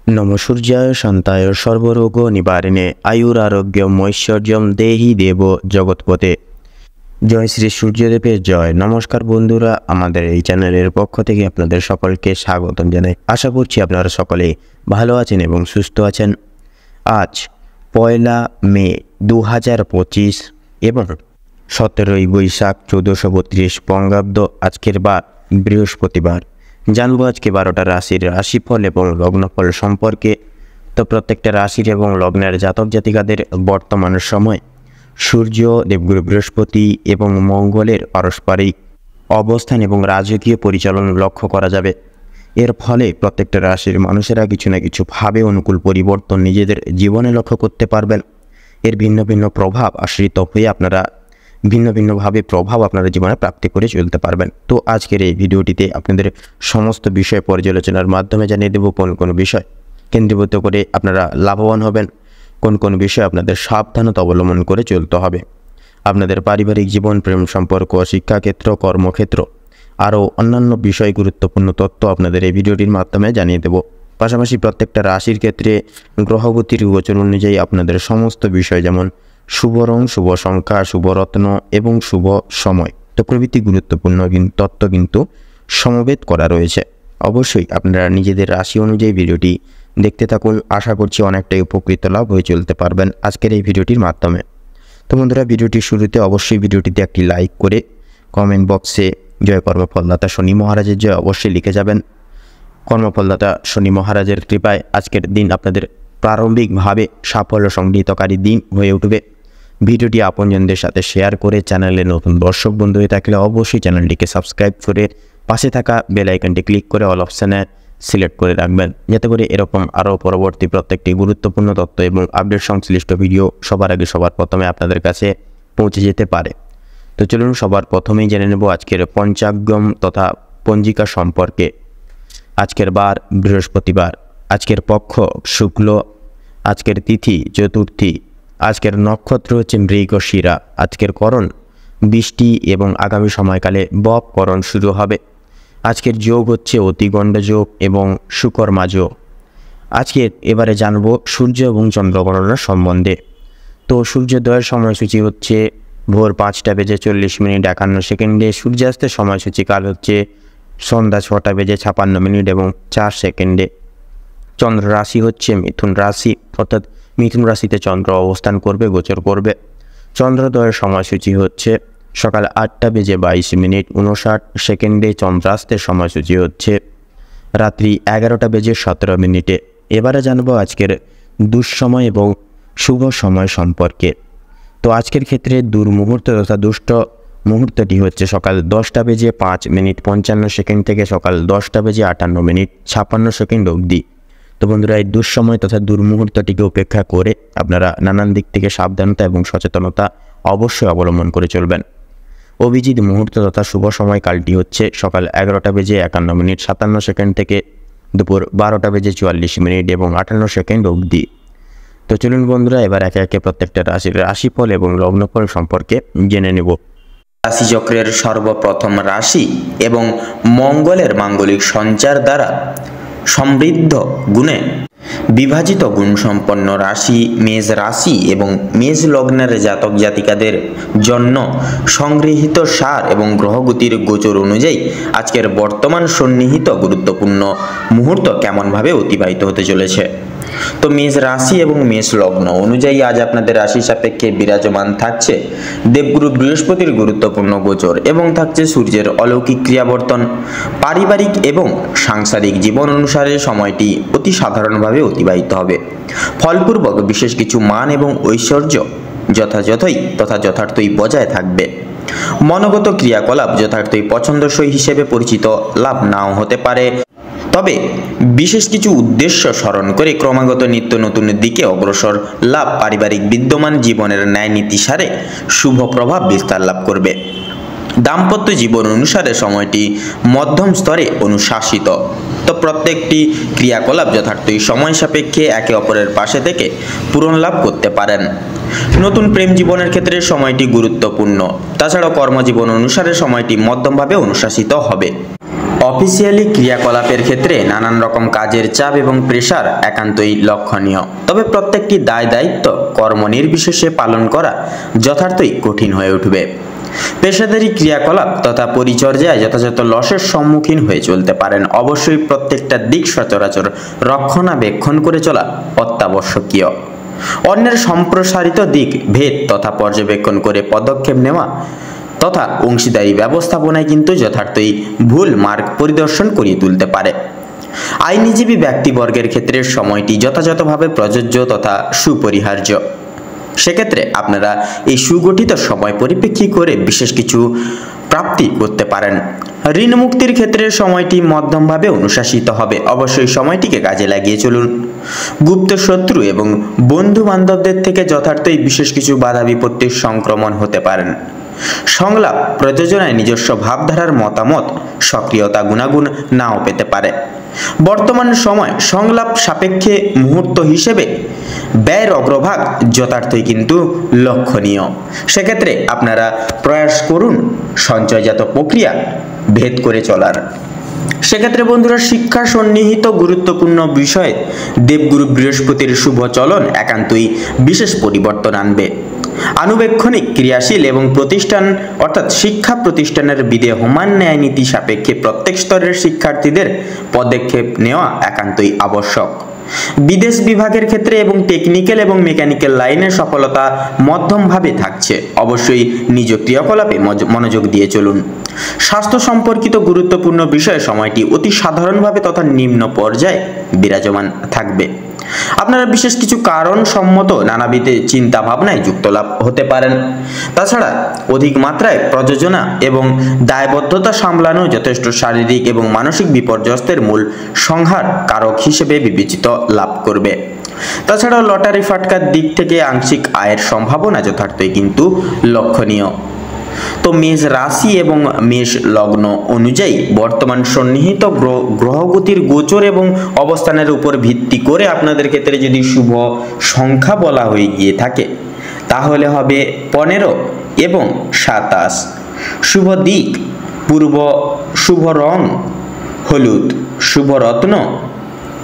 নমঃসূর্যায় শান্তায় সর্বরোগ নিবারিণে আয়ুরারোগ্যম ঐশ্বর্যম দেহি দেব জগৎপতে। জয় শ্রী সূর্যদেবের জয়। নমস্কার বন্ধুরা, আমাদের এই চ্যানেলের পক্ষ থেকে আপনাদের সকলকে স্বাগতম জানাই। আশা করছি আপনারা সকলে ভালো আছেন এবং সুস্থ আছেন। আজ 1 মে 2025 এবং 17 বৈশাখ 1432 বঙ্গাব্দ। আজকের বার বৃহস্পতিবার। জানবো আজকে 12টা রাশির রাশিফল এবং লগ্নফল সম্পর্কে। তো প্রত্যেকটা রাশির এবং লগ্নের জাতক জাতিকাদের বর্তমান সময় সূর্য, দেবগুরু বৃহস্পতি এবং মঙ্গলের পারস্পরিক অবস্থান এবং রাজকীয় পরিচালনা লক্ষ্য করা যাবে। এর ফলে প্রত্যেকটা রাশির মানুষেরা কিছু না কিছু ভাবে অনুকূল পরিবর্তন নিজেদের জীবনে লক্ষ্য করতে পারবেন। এর ভিন্ন ভিন্ন প্রভাব আশ্রিত হয়ে আপনারা ভিন্নভাবে প্রভাব আপনাদের জীবনে প্রাপ্তি করে চলতে পারবেন। তো আজকের এই ভিডিওটিতে আপনাদের সমস্ত বিষয় পর্যালোচনার মাধ্যমে জানিয়ে দেব কোন কোন বিষয় কেন্দ্রীভূত করে আপনারা লাভবান হবেন, কোন কোন বিষয় আপনাদের সাবধানতা অবলম্বন করে চলতে হবে। আপনাদের পারিবারিক জীবন, প্রেম সম্পর্ক, শিক্ষাক্ষেত্র, কর্মক্ষেত্র আরও অন্যান্য বিষয় গুরুত্বপূর্ণ তথ্য আপনাদের এই ভিডিওটির মাধ্যমে জানিয়ে দেব। পাশাপাশি প্রত্যেকটা রাশির ক্ষেত্রে গ্রহগতির গোচর অনুযায়ী আপনাদের সমস্ত বিষয় যেমন শুভ রং, শুভ সংখ্যা, শুভ রত্ন এবং শুভ সময় তো প্রভৃতি গুরুত্বপূর্ণ তথ্য কিন্তু সমবেত করা রয়েছে। অবশ্যই আপনারা নিজেদের রাশি অনুযায়ী ভিডিওটি দেখতে থাকুন। আশা করছি অনেকটাই উপকৃত লাভ হয়ে চলতে পারবেন আজকের এই ভিডিওটির মাধ্যমে। তো বন্ধুরা, ভিডিওটির শুরুতে অবশ্যই ভিডিওটিতে একটি লাইক করে কমেন্ট বক্সে জয় কর্মফলদাতা শনি মহারাজের জয় অবশ্যই লিখে যাবেন। কর্মফলদাতা শনি মহারাজের কৃপায় আজকের দিন আপনাদের প্রারম্ভিকভাবে সাফল্য সংগৃহীতকারী দিন হয়ে উঠবে। ভিডিওটি আপনজনদের সাথে শেয়ার করে চ্যানেলে নতুন দর্শক বন্ধু হয়ে থাকলে অবশ্যই চ্যানেলটিকে সাবস্ক্রাইব করে পাশে থাকা বেল আইকনটি ক্লিক করে অল অপশানে সিলেক্ট করে রাখবেন, যাতে করে এরকম আরও পরবর্তী প্রত্যেকটি গুরুত্বপূর্ণ তথ্য এবং আপডেট সংশ্লিষ্ট ভিডিও সবার আগে সবার প্রথমে আপনাদের কাছে পৌঁছে যেতে পারে। তো চলুন সবার প্রথমেই জেনে নেব আজকের পঞ্চাঙ্গম তথা পঞ্জিকা সম্পর্কে। আজকের বার বৃহস্পতিবার, আজকের পক্ষ শুক্ল, আজকের তিথি চতুর্থী, আজকের নক্ষত্র হচ্ছে মৃগশিরা, আজকের করণ বৃষ্টি এবং আগামী সময়কালে বব করণ শুরু হবে। আজকের যোগ হচ্ছে অতিগণ্ড যোগ এবং সুকর্মা যোগ। আজকের এবারে জানব সূর্য এবং চন্দ্রগণনা সম্বন্ধে। তো সূর্যোদয়ের সময়সূচি হচ্ছে ভোর 5:40 সূর্যাস্তের সময়সূচি কাল হচ্ছে সন্ধ্যা 6:56 এবং 4 চন্দ্র রাশি হচ্ছে মিথুন রাশি, অর্থাৎ মিথুন রাশিতে চন্দ্র অবস্থান করবে, গোচর করবে। চন্দ্রোদয়ের সময়সূচি হচ্ছে সকাল 8:22:59 চন্দ্রাস্তের সময়সূচি হচ্ছে রাত্রি 11:17। এবারে জানবো আজকের দুঃসময় এবং শুভ সময় সম্পর্কে। তো আজকের ক্ষেত্রে দুর্মুহূর্ত তথা দুষ্ট মুহূর্তটি হচ্ছে সকাল 10:05:55 থেকে সকাল 10:58:56 অবধি। তো বন্ধুরা, এই দুঃসময় তথা দুর্মুহূর্তটিকে উপেক্ষা করে আপনারা নানান দিক থেকে সাবধানতা এবং সচেতনতা অবশ্যই অবলম্বন করে চলবেন। অভিজিৎ মুহূর্ত তথা শুভ সময়কালটি হচ্ছে সকাল 11:51:57 থেকে দুপুর 12:44 এবং 58 অবধি। তো চলুন বন্ধুরা, এবার একে একে প্রত্যেকটা রাশির রাশিফল এবং লগ্নফল সম্পর্কে জেনে নেব। রাশিচক্রের সর্বপ্রথম রাশি এবং মঙ্গলের মাঙ্গলিক সঞ্চার দ্বারা সমৃদ্ধ গুণে বিভাজিত গুণসম্পন্ন রাশি মেষ রাশি এবং মেষ লগ্নের জাতক জাতিকাদের জন্য সংগৃহীত সার এবং গ্রহগতির গোচর অনুযায়ী আজকের বর্তমান সন্নিহিত গুরুত্বপূর্ণ মুহূর্ত কেমনভাবে অতিবাহিত হতে চলেছে। তো মেষ রাশি এবং মেষ লগ্ন অনুযায়ী আজ আপনাদের রাশি সাপেক্ষে বিরাজমান থাকছে দেবগুরু বৃহস্পতির গুরুত্বপূর্ণ গোচর এবং থাকছে সূর্যের অলৌকিক ক্রিয়াবর্তন। পারিবারিক এবং সাংসারিক জীবন অনুসারে সময়টি অতি সাধারণভাবে অতিবাহিত হবে। ফলপূর্বক বিশেষ কিছু মান এবং ঐশ্বর্য যথার্থই বজায় থাকবে। মনোগত ক্রিয়াকলাপ যথার্থই পছন্দসই হিসেবে পরিচিত লাভ নাও হতে পারে, তবে বিশেষ কিছু উদ্দেশ্য স্মরণ করে ক্রমাগত নিত্য নতুন দিকে অগ্রসর লাভ পারিবারিক বিদ্যমান জীবনের ন্যায় নীতিসারে শুভ প্রভাব বিস্তার লাভ করবে। দাম্পত্য জীবন অনুসারে সময়টি মধ্যম স্তরে অনুশাসিত। তো প্রত্যেকটি ক্রিয়াকলাপ যথার্থই সময় সাপেক্ষে একে অপরের পাশে থেকে পূরণ লাভ করতে পারেন। নতুন প্রেম জীবনের ক্ষেত্রে সময়টি গুরুত্বপূর্ণ। তাছাড়াও কর্মজীবন অনুসারে সময়টি মধ্যমভাবে অনুশাসিত হবে। অফিসিয়ালি ক্রিয়াকলাপের ক্ষেত্রে নানান রকম কাজের চাপ এবং প্রেশার একান্তই লক্ষণীয়, তবে প্রত্যেকটি দায় দায়িত্ব কর্ম নির্বিশেষে পালন করা যথার্থই কঠিন হয়ে উঠবে। পেশাদারী ক্রিয়াকলাপ তথা পরিচর্যায় যথাযথ লসের সম্মুখীন হয়ে চলতে পারেন। অবশ্যই প্রত্যেকটা দিক সচরাচর রক্ষণাবেক্ষণ করে চলা অত্যাবশ্যকীয়। অন্যের সম্প্রসারিত দিক ভেদ তথা পর্যবেক্ষণ করে পদক্ষেপ নেওয়া তথা অংশীদারি ব্যবস্থাপনায় কিন্তু যথার্থই ভুল মার্গ পরিদর্শন করিয়ে তুলতে পারে। আইনজীবী ব্যক্তিবর্গের ক্ষেত্রে সময়টি যথাযথভাবে প্রযোজ্য তথা সুপরিহার্য। সেক্ষেত্রে আপনারা এই সুগঠিত সময় পরিপ্রেক্ষী করে বিশেষ কিছু প্রাপ্তি করতে পারেন। ঋণ মুক্তির ক্ষেত্রে সময়টি মধ্যমভাবে অনুশাসিত হবে। অবশ্যই সময়টিকে কাজে লাগিয়ে চলুন। গুপ্ত শত্রু এবং বন্ধু বান্ধবদের থেকে যথার্থই বিশেষ কিছু বাধা বিপত্তির সংক্রমণ হতে পারেন। সংলাপ প্রযোজনায় নিজস্ব ভাবধারার মতামত সক্রিয়তা গুণাগুণ নাও পেতে পারে। বর্তমান সময় সংলাপ সাপেক্ষে মুহূর্ত হিসেবে ব্যয়ের অগ্রভাগ যথার্থই কিন্তু লক্ষণীয়। সেক্ষেত্রে আপনারা প্রয়াস করুন সঞ্চয়জাত প্রক্রিয়া ভেদ করে চলার। সেক্ষেত্রে বন্ধুরা, শিক্ষা সন্নিহিত গুরুত্বপূর্ণ বিষয়ে দেবগুরু বৃহস্পতির শুভ চলন একান্তই বিশেষ পরিবর্তন আনবে। আনুবেক্ষণিক ক্রিয়াশীল এবং প্রতিষ্ঠান অর্থাৎ শিক্ষা প্রতিষ্ঠানের বিদেহমান ন্যায় নীতি সাপেক্ষে প্রত্যেক স্তরের শিক্ষার্থীদের পদক্ষেপ নেওয়া একান্তই আবশ্যক। বিদেশ বিভাগের ক্ষেত্রে এবং টেকনিক্যাল এবং মেকানিক্যাল লাইনের সফলতা মধ্যমভাবে থাকছে। অবশ্যই নিজ ক্রিয়াকলাপে মনোযোগ দিয়ে চলুন। স্বাস্থ্য সম্পর্কিত গুরুত্বপূর্ণ বিষয়ে সময়টি অতি সাধারণভাবে তথা নিম্ন পর্যায়ে বিরাজমান থাকবে। আপনারা বিশেষ কিছু কারণ সম্মত নানাবিধ চিন্তা ভাবনায় যুক্ত লাভ হতে পারেন। তাছাড়া অধিক মাত্রায় প্রযোজনা এবং দায়বদ্ধতা সামলানো যথেষ্ট শারীরিক এবং মানসিক বিপর্যস্তের মূল সংহার কারক হিসেবে বিবেচিত লাভ করবে। তাছাড়া লটারি ফাটকার দিক থেকে আংশিক আয়ের সম্ভাবনা যথার্থই কিন্তু লক্ষণীয়। তো মেষ রাশি এবং মেষ লগ্ন অনুযায়ী বর্তমান সন্নিহিত গ্রহগতির গোচর এবং অবস্থানের উপর ভিত্তি করে আপনাদের ক্ষেত্রে যদি শুভ সংখ্যা বলা হয়ে গিয়ে থাকে তাহলে হবে 15 এবং 27। শুভ দিক পূর্ব, শুভ রং হলুদ, শুভ রত্ন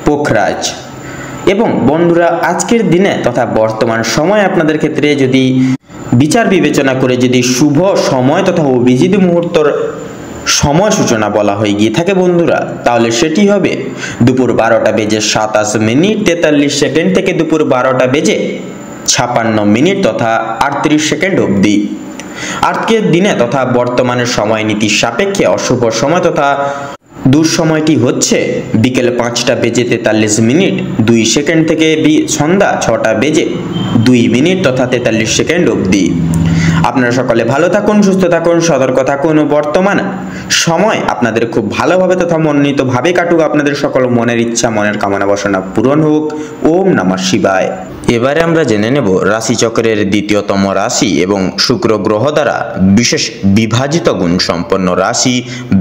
পোখরাজ। এবং বন্ধুরা, আজকের দিনে তথা বর্তমান সময় আপনাদের ক্ষেত্রে যদি বিচার বিবেচনা করে যদি শুভ সময় তথা অভিজিৎ মুহূর্তর সময় সূচনা বলা হয়ে গিয়ে থাকে বন্ধুরা, তাহলে সেটি হবে দুপুর 12টা বেজে 27 মিনিট 43 সেকেন্ড থেকে দুপুর 12টা বেজে 56 মিনিট তথা 38 সেকেন্ড অবধি। আজকের দিনে তথা বর্তমানের সময় নীতির সাপেক্ষে অশুভ সময় তথা দুঃসময়টি হচ্ছে বিকেল 5টা বেজে 43 মিনিট 2 সেকেন্ড থেকে সন্ধ্যা 6টা বেজে 2 মিনিট তথা 43 সেকেন্ড অবধি। আপনারা সকলে ভালো থাকুন, সুস্থ থাকুন, সতর্ক থাকুন। বর্তমান সময় আপনাদের খুব ভালোভাবে তথা মনোনীতভাবে কাটুক। আপনাদের সকল মনের ইচ্ছা মনের কামনা বাসনা পূরণ হোক। ওম নমঃ শিবায়। এবারে আমরা জেনে নেব রাশিচক্রের দ্বিতীয়তম রাশি এবং শুক্র গ্রহ দ্বারা বিশেষ বিভাজিত গুণ সম্পন্ন রাশি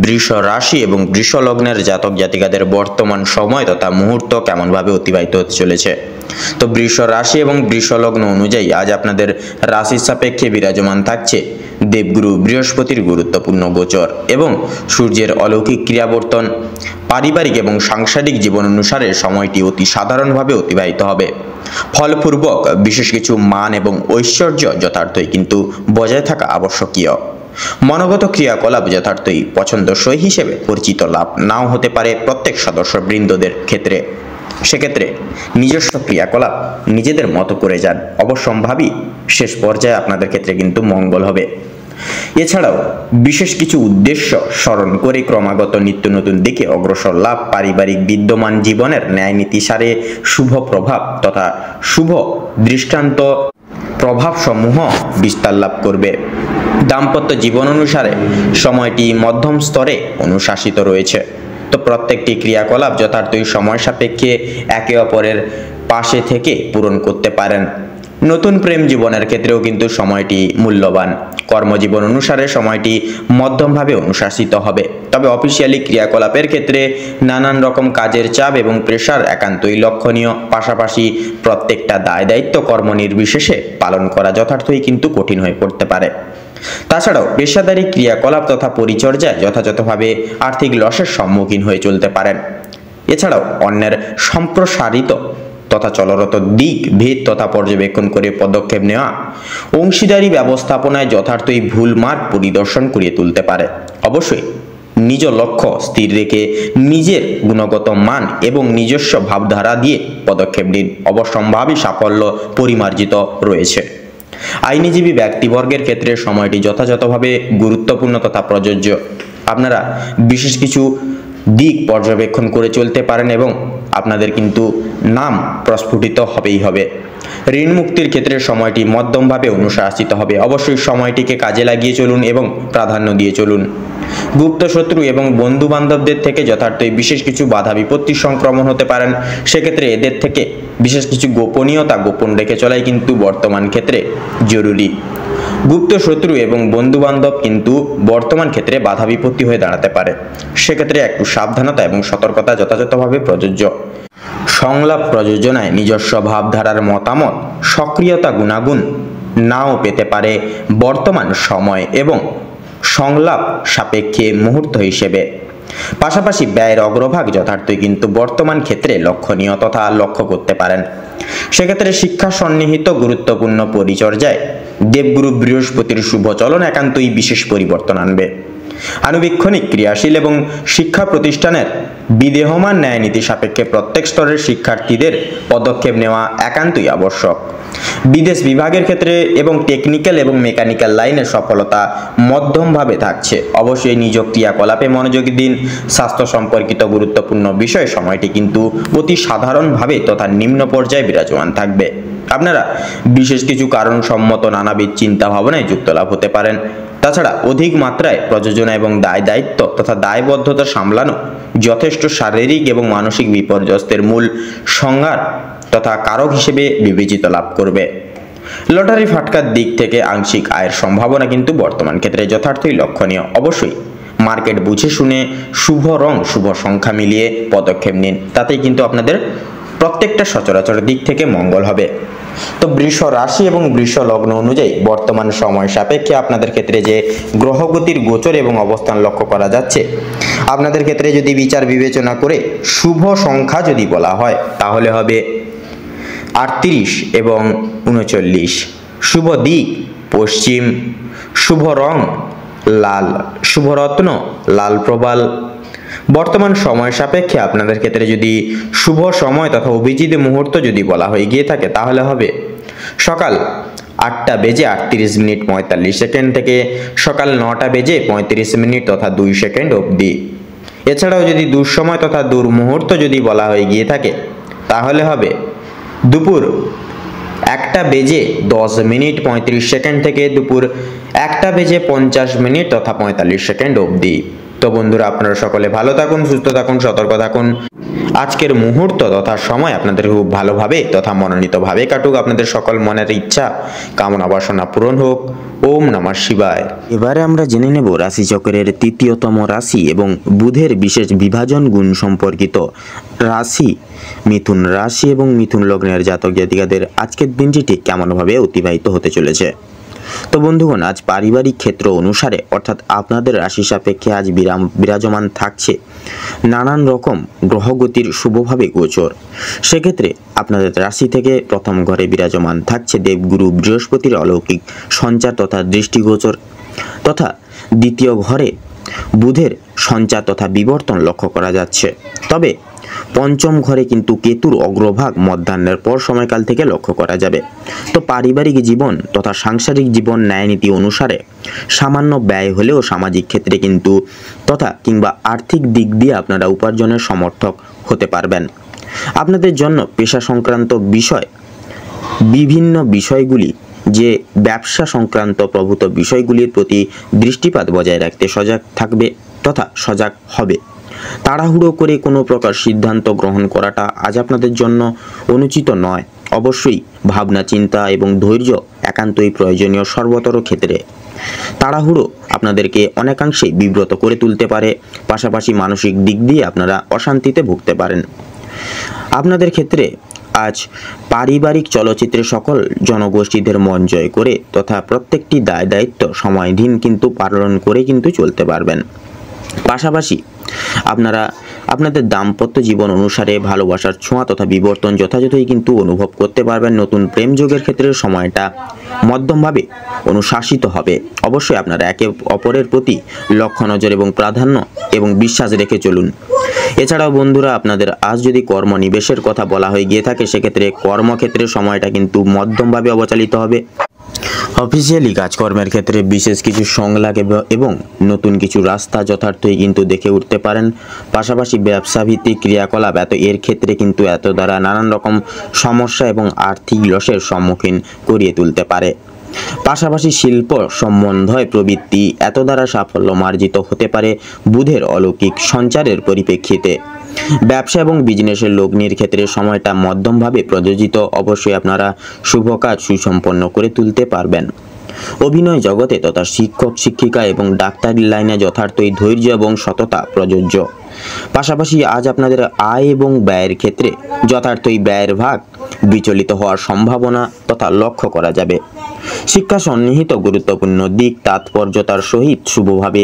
বৃষ রাশি এবং বৃষ লগ্নের জাতক জাতিকাদের বর্তমান সময় তথা মুহূর্ত কেমনভাবে অতিবাহিত হতে চলেছে। তো বৃষ রাশি এবং বৃষ লগ্ন অনুযায়ী আজ আপনাদের রাশির সাপেক্ষে বিরাজমান থাকছে দেবগুরু বৃহস্পতির গুরুত্বপূর্ণ গোচর এবং সূর্যের অলৌকিক ক্রিয়াবর্তন। পারিবারিক এবং সাংসারিক জীবন অনুসারে সময়টি অতি সাধারণভাবে অতিবাহিত হবে। ফলপূর্বক বিশেষ কিছু মান এবং ঐশ্বর্য যথার্থই কিন্তু বজায় থাকা আবশ্যকীয়। মনোগত ক্রিয়াকলাপ যথার্থই পছন্দসই হিসেবে পরিচিত লাভ নাও হতে পারে প্রত্যেক সদস্যবৃন্দদের ক্ষেত্রে। সেক্ষেত্রে নিজস্ব ক্রিয়াকলাপ নিজেদের মতো করে যান, অবশ্যম্ভাবী শেষ পর্যায়ে আপনাদের ক্ষেত্রে কিন্তু মঙ্গল হবে। এছাড়াও বিশেষ কিছু উদ্দেশ্য স্মরণ করে ক্রমাগত নিত্য নতুন দিকে অগ্রসর লাভ পারিবারিক বিদ্যমান জীবনের ন্যায় নীতি সারে শুভ প্রভাব তথা শুভ দৃষ্টান্ত প্রভাব সমূহ বিস্তার লাভ করবে। দাম্পত্য জীবন অনুসারে সময়টি মধ্যম স্তরে অনুশাসিত রয়েছে। তো প্রত্যেকটি ক্রিয়াকলাপ যথার্থই সময় সাপেক্ষে একে অপরের পাশে থেকে পূরণ করতে পারেন। নতুন প্রেম জীবনের ক্ষেত্রেও কিন্তু সময়টি মূল্যবান। কর্মজীবন অনুসারে সময়টি মধ্যমভাবে অনুশাসিত হবে। তবে অফিসিয়ালি ক্রিয়াকলাপের ক্ষেত্রে নানান রকম কাজের চাপ এবং প্রেশার একান্তই লক্ষণীয়। পাশাপাশি প্রত্যেকটা দায় দায়িত্ব কর্ম নির্বিশেষে পালন করা যথার্থই কিন্তু কঠিন হয়ে পড়তে পারে। তাছাড়াও পেশাদারি ক্রিয়াকলাপ তথা পরিচর্যায় যথাযথভাবে আর্থিক লসের সম্মুখীন হয়ে চলতে পারেন। এছাড়াও অন্যের সম্প্রসারিত তথা চলরত দিক ভেদ তথা পর্যবেক্ষণ করে পদক্ষেপ নেওয়া অংশীদারি ব্যবস্থাপনায় যথার্থই ভুল মার্গ পরিদর্শন করিয়ে তুলতে পারে। অবশ্যই নিজ লক্ষ্য স্থির রেখে নিজের গুণগত মান এবং নিজস্ব ভাবধারা দিয়ে পদক্ষেপ নিন, অবশ্যম্ভাবী সাফল্য পরিমার্জিত রয়েছে। আইনজীবী ব্যক্তিবর্গের ক্ষেত্রে সময়টি যথাযথভাবে গুরুত্বপূর্ণ তথা প্রযোজ্য। আপনারা বিশেষ কিছু দিক পর্যবেক্ষণ করে চলতে পারেন এবং আপনাদের কিন্তু নাম প্রস্ফুটিত হবেই হবে। ঋণ মুক্তির ক্ষেত্রে সময়টি মধ্যমভাবে অনুশাসিত হবে। অবশ্যই সময়টিকে কাজে লাগিয়ে চলুন এবং প্রাধান্য দিয়ে চলুন। গুপ্ত শত্রু এবং বন্ধু বান্ধবদের থেকে যথার্থই বিশেষ কিছু বাধা বিপত্তি সংক্রমণ হতে পারেন। সেক্ষেত্রে এদের থেকে বিশেষ কিছু গোপনীয়তা গোপন রেখে চলাই কিন্তু বর্তমান ক্ষেত্রে জরুরি। গুপ্ত শত্রু এবং বন্ধু বান্ধব কিন্তু বর্তমান ক্ষেত্রে বাধা বিপত্তি হয়ে দাঁড়াতে পারে। সেক্ষেত্রে একটু সাবধানতা এবং সতর্কতা যথাযথভাবে প্রযোজ্য। সংলাপ প্রযোজনায় নিজস্ব ভাবধারার মতামত সক্রিয়তা গুণাগুণ নাও পেতে পারে বর্তমান সময় এবং সংলাপ সাপেক্ষে মুহূর্ত হিসেবে। পাশাপাশি ব্যয়ের অগ্রভাগ যথার্থই কিন্তু বর্তমান ক্ষেত্রে লক্ষণীয় তথা লক্ষ্য করতে পারেন। সেক্ষেত্রে শিক্ষা সন্নিহিত গুরুত্বপূর্ণ পরিচর্যায় দেবগুরু বৃহস্পতির শুভ চলন একান্তই বিশেষ পরিবর্তন আনবে। আনুবীক্ষণিক ক্রিয়াশীল এবং শিক্ষা প্রতিষ্ঠানের বিদেহমান ন্যায়নীতি সাপেক্ষে প্রত্যেক স্তরের শিক্ষার্থীদের পদক্ষেপ নেওয়া একান্তই আবশ্যক। বিদেশ বিভাগের ক্ষেত্রে এবং টেকনিক্যাল এবং মেকানিক্যাল লাইনের সফলতা মধ্যমভাবে থাকছে। অবশ্যই নিজ ক্রিয়াকলাপে মনোযোগী দিন। স্বাস্থ্য সম্পর্কিত গুরুত্বপূর্ণ বিষয়ে সময়টি কিন্তু অতি সাধারণভাবে তথা নিম্ন পর্যায়ে বিরাজমান থাকবে। আপনারা বিশেষ কিছু কারণ সম্মত নানাবিধ চিন্তা ভাবনায় যুক্ত লাভ হতে পারেন। তাছাড়া অধিক মাত্রায় প্রযোজনা এবং দায় দায়িত্ব তথা দায়বদ্ধতা সামলানো যথেষ্ট শারীরিক এবং মানসিক বিপর্যস্তের মূল সংজ্ঞার তথা কারক হিসেবে বিবেচিত লাভ করবে। লটারি ফাটকার দিক থেকে আংশিক আয়ের সম্ভাবনা কিন্তু বর্তমান ক্ষেত্রে যথার্থই লক্ষণীয়। অবশ্যই মার্কেট বুঝে শুনে শুভ রং শুভ সংখ্যা মিলিয়ে পদক্ষেপ নিন, তাতেই কিন্তু আপনাদের প্রত্যেকটা সচরাচর দিক থেকে মঙ্গল হবে। তো বৃষ রাশি এবং বৃষ লগ্ন অনুযায়ী বর্তমান সময় সাপেক্ষে আপনাদের ক্ষেত্রে যে গ্রহগতির গোচর এবং অবস্থান লক্ষ্য করা যাচ্ছে, আপনাদের ক্ষেত্রে যদি বিচার বিবেচনা করে শুভ সংখ্যা যদি বলা হয় তাহলে হবে 38 এবং 39। শুভ দিক পশ্চিম, শুভ রং লাল, শুভ রত্ন লাল প্রবাল। বর্তমান সময় সাপেক্ষে আপনাদের ক্ষেত্রে যদি শুভ সময় তথা অভিজিৎ মুহূর্ত যদি বলা হয়ে গিয়ে থাকে তাহলে হবে সকাল 8:38:45 থেকে সকাল 9:35 তথা 2 সেকেন্ড অবধি। এছাড়াও যদি দুঃসময় তথা দুর্মুহূর্ত যদি বলা হয়ে গিয়ে থাকে তাহলে হবে দুপুর 1:10:35 থেকে দুপুর 1:50 তথা 45 সেকেন্ড অবধি। তো বন্ধুরা, আপনারা সকলে ভালো থাকুন, সুস্থ থাকুন, সতর্ক থাকুন। আজকের মুহূর্ত তথা সময় আপনাদের খুব ভালোভাবে তথা মনোনীতভাবে কাটুক। আপনাদের সকল মনের ইচ্ছা কামনা বাসনা পূরণ হোক। ওম নমঃ শিবায়। এবারে আমরা জেনে নেব রাশিচক্রের তৃতীয়তম রাশি এবং বুধের বিশেষ বিভাজন গুণ সম্পর্কিত রাশি মিথুন রাশি এবং মিথুন লগ্নের জাতক জাতিকাদের আজকের দিনটি ঠিক কেমনভাবে অতিবাহিত হতে চলেছে। তো বন্ধুগণ, আজ পারিবারিক ক্ষেত্র অনুসারে অর্থাৎ আপনাদের রাশি সাপেক্ষে আজ বিরাজমান থাকছে নানান রকম গ্রহগতির শুভভাবে গোচর। সেক্ষেত্রে আপনাদের রাশি থেকে প্রথম ঘরে বিরাজমান থাকছে দেবগুরু বৃহস্পতির অলৌকিক সঞ্চার তথা দৃষ্টিগোচর, তথা দ্বিতীয় ঘরে বুধের সঞ্চার তথা বিবর্তন লক্ষ্য করা যাচ্ছে। তবে পঞ্চম ঘরে কিন্তু কেতুর অগ্রভাগ মধ্যাহ্নের পর সময়কাল থেকে লক্ষ্য করা যাবে। তো পারিবারিক জীবন তথা সাংসারিক জীবন ন্যায়নীতি অনুসারে সামান্য ব্যয় হলেও সামাজিক ক্ষেত্রে কিন্তু তথা কিংবা আর্থিক দিক দিয়ে আপনারা উপার্জনের সমর্থক হতে পারবেন। আপনাদের জন্য পেশা সংক্রান্ত বিষয় বিভিন্ন বিষয়গুলি যে ব্যবসা সংক্রান্ত প্রভূত বিষয়গুলির প্রতি দৃষ্টিপাত বজায় রাখতে সজাগ থাকবে তথা সজাগ হবে। তাড়াহুড়ো করে কোনো প্রকার সিদ্ধান্ত গ্রহণ করাটা আজ আপনাদের জন্য অনুচিত নয়। অবশ্যই ভাবনা চিন্তা এবং ধৈর্য একান্তই প্রয়োজনীয় সর্বতর ক্ষেত্রে। তাড়াহুড়ো আপনাদেরকে অনেকাংশেই বিব্রত করে তুলতে পারে, পাশাপাশি মানসিক দিক দিয়ে আপনারা অশান্তিতে ভুগতে পারেন। আপনাদের ক্ষেত্রে আজ পারিবারিক চলচ্চিত্রে সকল জনগোষ্ঠীদের মন জয় করে তথা প্রত্যেকটি দায় দায়িত্ব সময়ধীন কিন্তু পালন করে কিন্তু চলতে পারবেন। পাশাপাশি আপনারা আপনাদের দাম্পত্য জীবন অনুসারে ভালোবাসার ছোঁয়া তথা বিবর্তন যথাযথই কিন্তু অনুভব করতে পারবেন। নতুন প্রেম যোগের ক্ষেত্রে সময়টা মধ্যমভাবে অনুশাসিত হবে। অবশ্যই আপনারা একে অপরের প্রতি লক্ষ্য নজর এবং প্রাধান্য এবং বিশ্বাস রেখে চলুন। এছাড়াও বন্ধুরা, আপনাদের আজ যদি কর্মনিবেশের কথা বলা হয়ে গিয়ে থাকে, সেক্ষেত্রে কর্মক্ষেত্রে সময়টা কিন্তু মধ্যমভাবে অবচালিত হবে। অফিসিয়ালি কাজকর্মের ক্ষেত্রে বিশেষ কিছু সংলাপ এবং নতুন কিছু রাস্তা যথার্থই কিন্তু দেখে উঠতে পারেন। পাশাপাশি ব্যবসা ভিত্তিক ক্রিয়াকলাপ এর ক্ষেত্রে কিন্তু এত দ্বারা নানান রকম সমস্যা এবং আর্থিক লসের সম্মুখীন করিয়ে তুলতে পারে। পাশাপাশি শিল্প সম্বন্ধয় প্রবৃত্তি এত দ্বারা সাফল্য মার্জিত হতে পারে বুধের অলৌকিক সঞ্চারের পরিপ্রেক্ষিতে। ব্যবসা এবং বিজনেসের লগ্নির ক্ষেত্রে সময়টা মধ্যমভাবে প্রযোজিত। অবশ্যই আপনারা শুভ কাজ সুসম্পন্ন করে তুলতে পারবেন। অভিনয় জগতে তথা শিক্ষক শিক্ষিকা এবং ডাক্তারি লাইনে যথার্থই ধৈর্য এবং সততা প্রযোজ্য। পাশাপাশি আজ আপনাদের আয় এবং ব্যয়ের ক্ষেত্রে যথার্থই ব্যয়ের ভাগ বিচলিত হওয়ার সম্ভাবনা তথা লক্ষ্য করা যাবে। শিক্ষা সন্নিহিত গুরুত্বপূর্ণ দিক তাৎপর্যতার সহিত শুভভাবে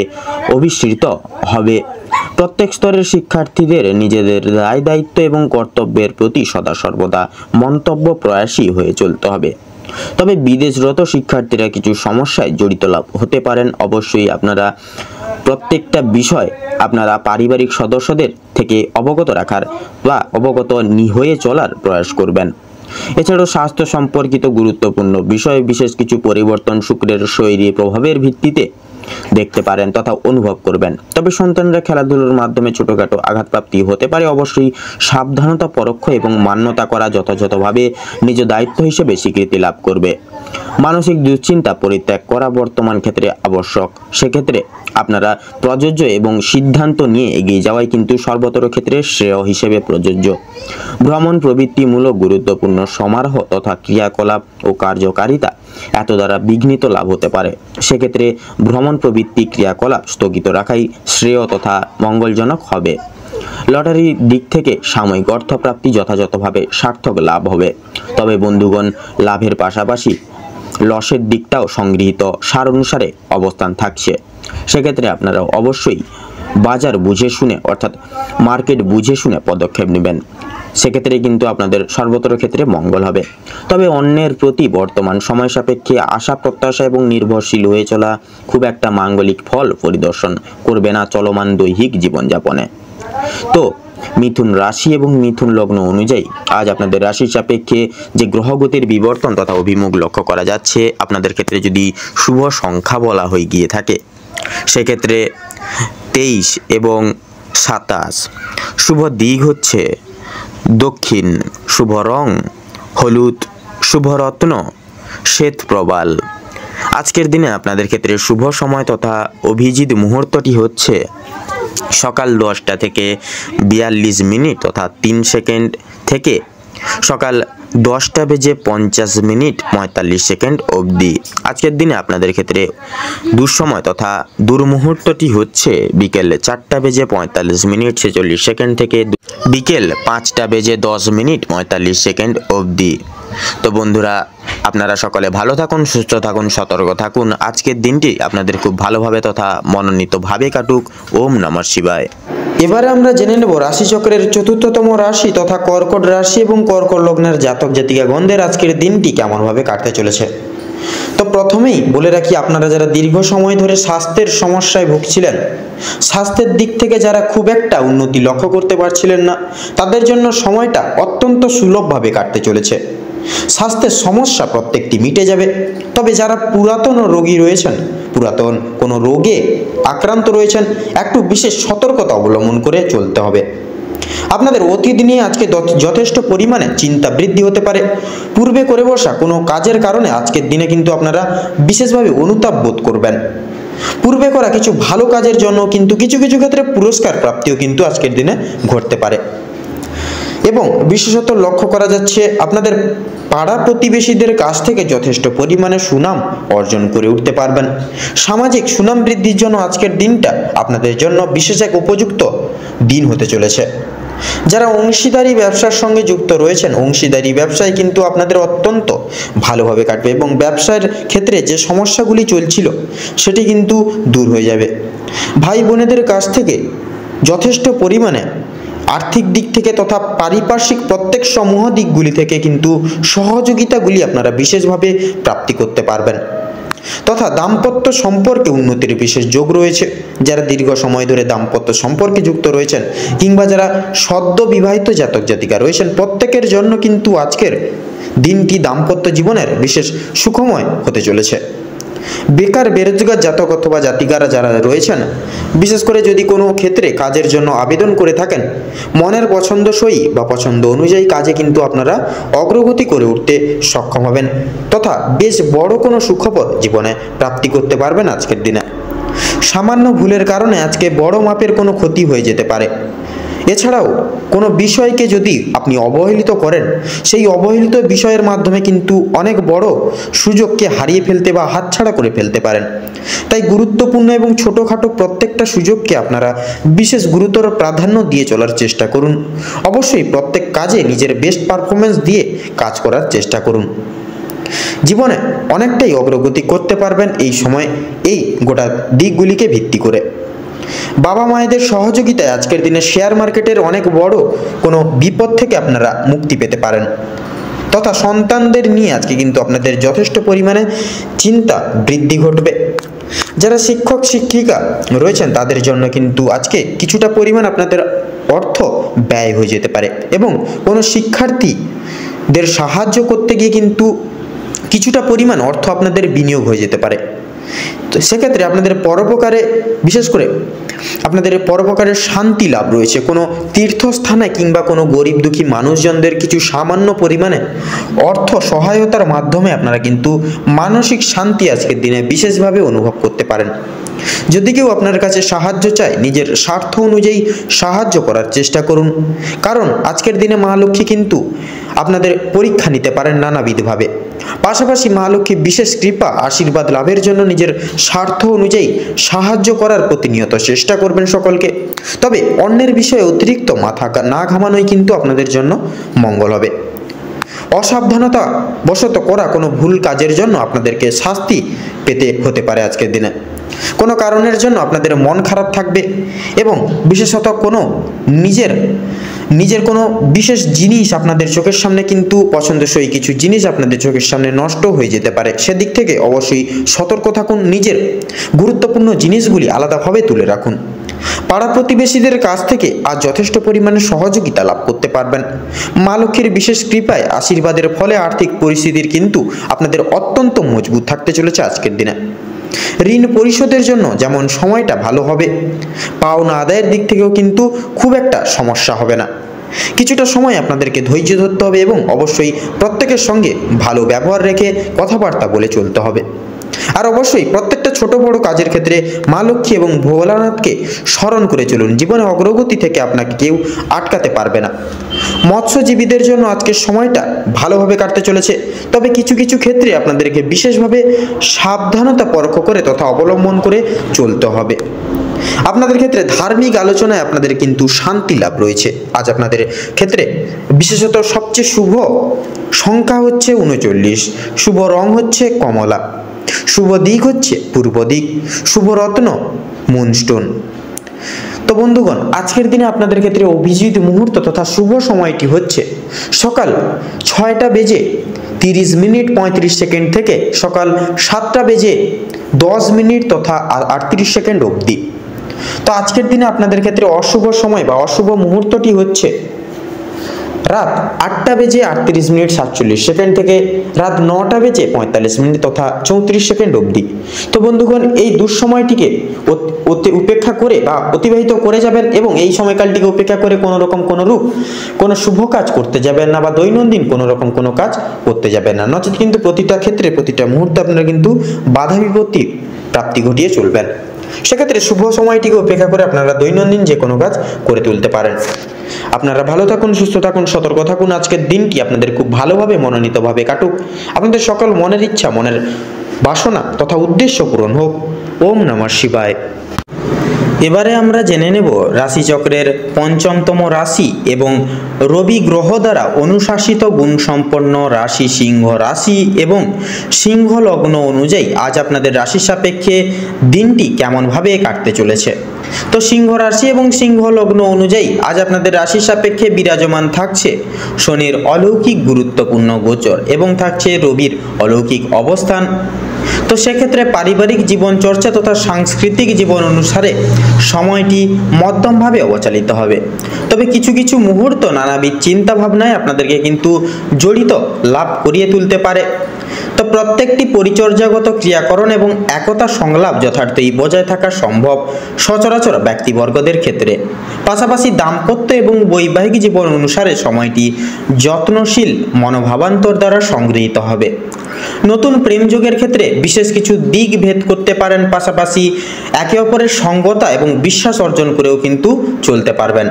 অভিসৃত হবে। প্রত্যেক স্তরের শিক্ষার্থীদের নিজেদের দায় দায়িত্ব এবং কর্তব্যের প্রতি সদা সর্বদা মন্তব্য প্রয়াসী হয়ে চলতে হবে। তবে বিদেশরত শিক্ষার্থীরা কিছু সমস্যায় জড়িত হতে পারেন। অবশ্যই আপনারা প্রত্যেকটা বিষয় আপনারা পারিবারিক সদস্যদের থেকে অবগত রাখার বা অবগত হয়ে চলার প্রয়াস করবেন। এছাড়াও স্বাস্থ্য সম্পর্কিত গুরুত্বপূর্ণ বিষয়ে বিশেষ কিছু পরিবর্তন শুক্রের শৈলী প্রভাবের ভিত্তিতে দেখতে পারেন তথা অনুভব করবেন। তবে সন্তানরা খেলাধুলার মাধ্যমে ছোটখাটো আঘাতপ্রাপ্তি হতে পারে। অবশ্যই সাবধানতা পরোক্ষ এবং মান্যতা করা যথাযথভাবে নিজ দায়িত্ব হিসেবে স্বীকৃতি লাভ করবে। মানসিক দুশ্চিন্তা পরিত্যাগ করা বর্তমান ক্ষেত্রে আবশ্যক। সেক্ষেত্রে আপনারা প্রযোজ্য এবং সিদ্ধান্ত নিয়ে এগিয়ে যাওয়াই কিন্তু সর্বতর ক্ষেত্রে শ্রেয় হিসেবে প্রযোজ্য। ভ্রমণ প্রবৃত্তিমূলক গুরুত্বপূর্ণ সমারোহ তথা ক্রিয়াকলাপ ও কার্যকারিতা এত দ্বারা বিঘ্নিত লাভ হতে পারে। সেক্ষেত্রে ভ্রমণ প্রবৃত্তি ক্রিয়াকলাপ স্থগিত রাখাই শ্রেয় তথা মঙ্গলজনক হবে। লটারির দিক থেকে সাময়িক অর্থপ্রাপ্তি যথাযথভাবে সার্থক লাভ হবে। তবে বন্ধুগণ, লাভের পাশাপাশি লসের দিকটাও সংগৃহীত সার অনুসারে অবস্থান থাকছে। সেক্ষেত্রে আপনারা অবশ্যই বাজার বুঝে শুনে অর্থাৎ মার্কেট বুঝে শুনে পদক্ষেপ নেবেন। সেক্ষেত্রে কিন্তু আপনাদের সর্বতর ক্ষেত্রে মঙ্গল হবে। তবে অন্যের প্রতি বর্তমান সময় সাপেক্ষে আশা প্রত্যাশা এবং নির্ভরশীল হয়ে চলা খুব একটা মাঙ্গলিক ফল পরিদর্শন করবে না চলমান দৈহিক জীবনযাপনে। তো মিথুন রাশি এবং মিথুন লগ্ন অনুযায়ী আজ আপনাদের রাশির সাপেক্ষে যে গ্রহগতির বিবর্তন তথা অভিমুখ লক্ষ্য করা যাচ্ছে, আপনাদের ক্ষেত্রে যদি শুভ সংখ্যা বলা হয়ে গিয়ে থাকে, সেক্ষেত্রে 23 এবং 27। শুভ দিক হচ্ছে দক্ষিণ, শুভ রং হলুদ, শুভ রত্ন শ্বেত প্রবাল। আজকের দিনে আপনাদের ক্ষেত্রে শুভ সময় তথা অভিজিৎ মুহূর্তটি হচ্ছে সকাল 10টা থেকে 42 মিনিট তথা 3 সেকেন্ড থেকে সকাল 10টা বেজে 50 মিনিট 45 সেকেন্ড অবধি। আজকের দিনে আপনাদের ক্ষেত্রে দুঃসময় তথা দুর্মুহূর্তটি হচ্ছে বিকেল 4টা বেজে 45 মিনিট 46 সেকেন্ড থেকে বিকেল 5টা বেজে 10 মিনিট 45 সেকেন্ড অবধি। তো বন্ধুরা, আপনারা সকলে ভালো থাকুন, সুস্থ থাকুন, সতর্ক থাকুন। আজকের দিনটি আপনাদের খুব ভালোভাবে তথা মনোনীতভাবে কাটুক। ওম নমঃ শিবায়। এবারে আমরা জেনে নেব রাশিচক্রের চতুর্থতম রাশি তথা কর্কট রাশি এবং কর্কট লগ্নের জাতক জাতিকাগণদের আজকের দিনটি কেমনভাবে কাটতে চলেছে। তো প্রথমেই বলে রাখি, আপনারা যারা দীর্ঘ সময় ধরে স্বাস্থ্যের সমস্যায় ভুগছিলেন, স্বাস্থ্যের দিক থেকে যারা খুব একটা উন্নতি লক্ষ্য করতে পারছিলেন না, তাদের জন্য সময়টা অত্যন্ত সুলভভাবে কাটতে চলেছে। স্বাস্থ্যের সমস্যা প্রত্যেকটি মিটে যাবে। তবে যারা পুরাতন রোগী রয়েছেন, পুরাতন কোনো রোগে আক্রান্ত রয়েছেন, একটু বিশেষ সতর্কতা অবলম্বন করে চলতে হবে। আপনাদের অতীত নিয়ে আজকে যথেষ্ট পরিমাণে চিন্তা বৃদ্ধি হতে পারে। পূর্বে করে বসা কোনো কাজের কারণে আজকের দিনে কিন্তু আপনারা বিশেষভাবে অনুতাপ বোধ করবেন। পূর্বে করা কিছু ভালো কাজের জন্য কিন্তু কিছু কিছু ক্ষেত্রে পুরস্কার প্রাপ্তিও কিন্তু আজকের দিনে ঘটতে পারে। এবং বিশেষত লক্ষ্য করা যাচ্ছে আপনাদের পাড়া প্রতিবেশীদের কাছ থেকে যথেষ্ট পরিমাণে সুনাম অর্জন করে উঠতে পারবেন। সামাজিক সুনাম বৃদ্ধির জন্য আজকের দিনটা আপনাদের জন্য বিশেষ এক উপযুক্ত দিন হতে চলেছে। যারা অংশীদারি ব্যবসার সঙ্গে যুক্ত রয়েছেন, অংশীদারি ব্যবসায় কিন্তু আপনাদের অত্যন্ত ভালোভাবে কাটবে এবং ব্যবসার ক্ষেত্রে যে সমস্যাগুলি চলছিল সেটি কিন্তু দূর হয়ে যাবে। ভাই বোনেদের কাছ থেকে যথেষ্ট পরিমাণে আর্থিক দিক থেকে তথা পারিপার্শ্বিক প্রত্যেক সমূহ দিকগুলি থেকে কিন্তু সহযোগিতাগুলি আপনারা বিশেষভাবে প্রাপ্তি করতে পারবেন তথা দাম্পত্য সম্পর্কে উন্নতির বিশেষ যোগ রয়েছে। যারা দীর্ঘ সময় ধরে দাম্পত্য সম্পর্কে যুক্ত রয়েছেন কিংবা যারা সদ্য বিবাহিত জাতক জাতিকা রয়েছেন, প্রত্যেকের জন্য কিন্তু আজকের দিনটি দাম্পত্য জীবনের বিশেষ সুখময় হতে চলেছে। বেকার বেরোজগার জাতক অথবা জাতিকারা যারা রয়েছেন, বিশেষ করে যদি কোনো ক্ষেত্রে কাজের জন্য আবেদন করে থাকেন, মনের পছন্দসই বা পছন্দ অনুযায়ী কাজে কিন্তু আপনারা অগ্রগতি করে উঠতে সক্ষম হবেন তথা বেশ বড় কোনো সুখবর জীবনে প্রাপ্তি করতে পারবেন আজকের দিনে। সামান্য ভুলের কারণে আজকে বড় মাপের কোনো ক্ষতি হয়ে যেতে পারে। এছাড়াও কোনো বিষয়কে যদি আপনি অবহেলিত করেন, সেই অবহেলিত বিষয়ের মাধ্যমে কিন্তু অনেক বড় সুযোগকে হারিয়ে ফেলতে বা হাতছাড়া করে ফেলতে পারেন। তাই গুরুত্বপূর্ণ এবং ছোটোখাটো প্রত্যেকটা সুযোগকে আপনারা বিশেষ গুরুতর প্রাধান্য দিয়ে চলার চেষ্টা করুন। অবশ্যই প্রত্যেক কাজে নিজের বেস্ট পারফরমেন্স দিয়ে কাজ করার চেষ্টা করুন। জীবনে অনেকটাই অগ্রগতি করতে পারবেন এই সময় এই গোটা দিকগুলিকে ভিত্তি করে। বাবা মায়েদের সহযোগিতায় আজকের দিনে শেয়ার মার্কেটের অনেক বড় কোনো বিপদ থেকে আপনারা মুক্তি পেতে পারেন তথা সন্তানদের নিয়ে আজকে কিন্তু আপনাদের যথেষ্ট পরিমাণে চিন্তা বৃদ্ধি ঘটবে। যারা শিক্ষক শিক্ষিকা রয়েছেন তাদের জন্য কিন্তু আজকে কিছুটা পরিমাণ আপনাদের অর্থ ব্যয় হয়ে যেতে পারে এবং কোনো শিক্ষার্থীদের সাহায্য করতে গিয়ে কিন্তু কিছুটা পরিমাণ অর্থ আপনাদের বিনিয়োগ হয়ে যেতে পারে। তো সেক্ষেত্রে আপনাদের পরোপকারে বিশেষ করে আপনাদের পরোপকারের শান্তি লাভ রয়েছে। কোনো তীর্থস্থানে কিংবা কোনো গরিব দুঃখী মানুষজনদের কিছু সামান্য পরিমাণে অর্থ সহায়তার মাধ্যমে আপনারা কিন্তু মানসিক শান্তি আজকের দিনে বিশেষভাবে অনুভব করতে পারেন। যদি কেউ আপনার কাছে সাহায্য চায়, নিজের স্বার্থ অনুযায়ী সাহায্য করার চেষ্টা করুন, কারণ আজকের দিনে মা লক্ষ্মী কিন্তু আপনাদের পরীক্ষা নিতে পারেন নানাবিধভাবে। পাশাপাশি মা লক্ষ্মী বিশেষ কৃপা আশীর্বাদ লাভের জন্য নিজের স্বার্থ অনুযায়ী সাহায্য করার প্রতিনিয়ত চেষ্টা করবেন সকলকে। তবে অন্যের বিষয়ে অতিরিক্ত মাথা না ঘামানোই কিন্তু আপনাদের জন্য মঙ্গল হবে। অসাবধানতা বশত করা কোনো ভুল কাজের জন্য আপনাদেরকে শাস্তি পেতে হতে পারে আজকের দিনে। কোনো কারণের জন্য আপনাদের মন খারাপ থাকবে এবং বিশেষত কোনো নিজের কোনো বিশেষ জিনিস আপনাদের চোখের সামনে কিন্তু পছন্দসই কিছু জিনিস আপনাদের চোখের সামনে নষ্ট হয়ে যেতে পারে। সেদিক থেকে অবশ্যই সতর্ক থাকুন। নিজের গুরুত্বপূর্ণ জিনিসগুলি আলাদাভাবে তুলে রাখুন। পাড়া প্রতিবেশীদের কাছ থেকে আজ যথেষ্ট পরিমাণে সহযোগিতা লাভ করতে পারবেন। মা লক্ষ্মীর বিশেষ কৃপায় আশীর্বাদের ফলে আর্থিক পরিস্থিতির কিন্তু আপনাদের অত্যন্ত মজবুত থাকতে চলেছে আজকের দিনে। ঋণ পরিশোধের জন্য যেমন সময়টা ভালো হবে, পাওনা আদায়ের দিক থেকেও কিন্তু খুব একটা সমস্যা হবে না। কিছুটা সময় আপনাদেরকে ধৈর্য ধরতে হবে এবং অবশ্যই প্রত্যেকের সঙ্গে ভালো ব্যবহার রেখে কথাবার্তা বলে চলতে হবে। আর অবশ্যই প্রত্যেকটা ছোট বড় কাজের ক্ষেত্রে মা লক্ষ্মী এবং ভোলানাথকে স্মরণ করে চলুন। জীবনে অগ্রগতি থেকে আপনাকে কেউ আটকাতে পারবে না। মৎস্যজীবীদের জন্য আজকের সময়টা ভালোভাবে কাটতে চলেছে, তবে কিছু কিছু ক্ষেত্রে আপনাদেরকে বিশেষভাবে সাবধানতা পরখ করে তথা অবলম্বন করে চলতে হবে। আপনাদের ক্ষেত্রে ধার্মিক আলোচনায় আপনাদের কিন্তু শান্তি লাভ রয়েছে। আজ আপনাদের ক্ষেত্রে বিশেষত সবচেয়ে শুভ সংখ্যা হচ্ছে 39, শুভ রং হচ্ছে কমলা, শুভ দিক হচ্ছে পূর্ব দিক, শুভ রত্ন মুনস্টোন। তো বন্ধুগণ, আজকের দিনে আপনাদের ক্ষেত্রে অভিজিৎ মুহূর্ত তথা শুভ সময়টি হচ্ছে সকাল 6টা বেজে 30 মিনিট 35 সেকেন্ড থেকে সকাল 7টা বেজে 10 মিনিট তথা 38 সেকেন্ড অবধি। তো আজকের দিনে আপনাদের ক্ষেত্রে অশুভ সময় বা অশুভ মুহূর্তটি হচ্ছে রাত 8টা বেজে 38 মিনিট 47 সেকেন্ড থেকে রাত 9টা বেজে 45 মিনিট তথা 34 সেকেন্ড অবধি। তো বন্ধুগণ, এই দুঃসময়টিকে উপেক্ষা করে বা অতিবাহিত করে যাবেন এবং এই সময়কালটিকে উপেক্ষা করে কোনো শুভ কাজ করতে যাবেন না বা দৈনন্দিন কোনো কাজ করতে যাবেন না। নচেত কিন্তু প্রতিটা ক্ষেত্রে প্রতিটা মুহূর্তে আপনারা কিন্তু বাধা বিপত্তির প্রাপ্তি ঘটিয়ে চলবেন। সেক্ষেত্রে শুভ সময়টিকে উপেক্ষা করে আপনারা দৈনন্দিন যে কোনো কাজ করে তুলতে পারেন। আপনারা ভালো থাকুন, সুস্থ থাকুন, সতর্ক থাকুন। আজকের দিনটি আপনাদের খুব ভালোভাবে মনোনীতভাবে কাটুক। আপনাদের সকল মনের ইচ্ছা, মনের বাসনা তথা উদ্দেশ্য পূরণ হোক। ওম নমঃ শিবায়। এবারে আমরা জেনে নেব রাশিচক্রের পঞ্চমতম রাশি এবং রবি গ্রহ দ্বারা অনুশাসিত গুণসম্পন্ন রাশি সিংহ রাশি এবং সিংহ লগ্ন অনুযায়ী আজ আপনাদের রাশির সাপেক্ষে দিনটি কেমনভাবে কাটতে চলেছে। তো সিংহ রাশি এবং সিংহ লগ্ন অনুযায়ী আজ আপনাদের রাশির সাপেক্ষে বিরাজমান থাকছে শনির অলৌকিক গুরুত্বপূর্ণ গোচর এবং থাকছে রবির অলৌকিক অবস্থান। তো সেক্ষেত্রে পারিবারিক জীবন চর্চা তথা সাংস্কৃতিক জীবন অনুসারে সময়টি মধ্যমভাবে অবচালিত হবে, তবে কিছু কিছু মুহূর্ত নানাবিধ চিন্তা ভাবনায় আপনাদেরকে কিন্তু জড়িত লাভ করিয়ে তুলতে পারে। তো প্রত্যেকটি পরিচর্যাগত ক্রিয়াকরণ এবং একতা সংলাপ যথার্থই বজায় থাকা সম্ভব সচরাচর ব্যক্তিবর্গদের ক্ষেত্রে। পাশাপাশি দাম্পত্য এবং বৈবাহিক জীবন অনুসারে সময়টি যত্নশীল মনোভাবান্তর দ্বারা সংগৃহীত হবে। নতুন প্রেমযোগের ক্ষেত্রে বিশেষ কিছু দিক ভেদ করতে পারেন, পাশাপাশি একে অপরের সঙ্গতা এবং বিশ্বাস অর্জন করেও কিন্তু চলতে পারবেন।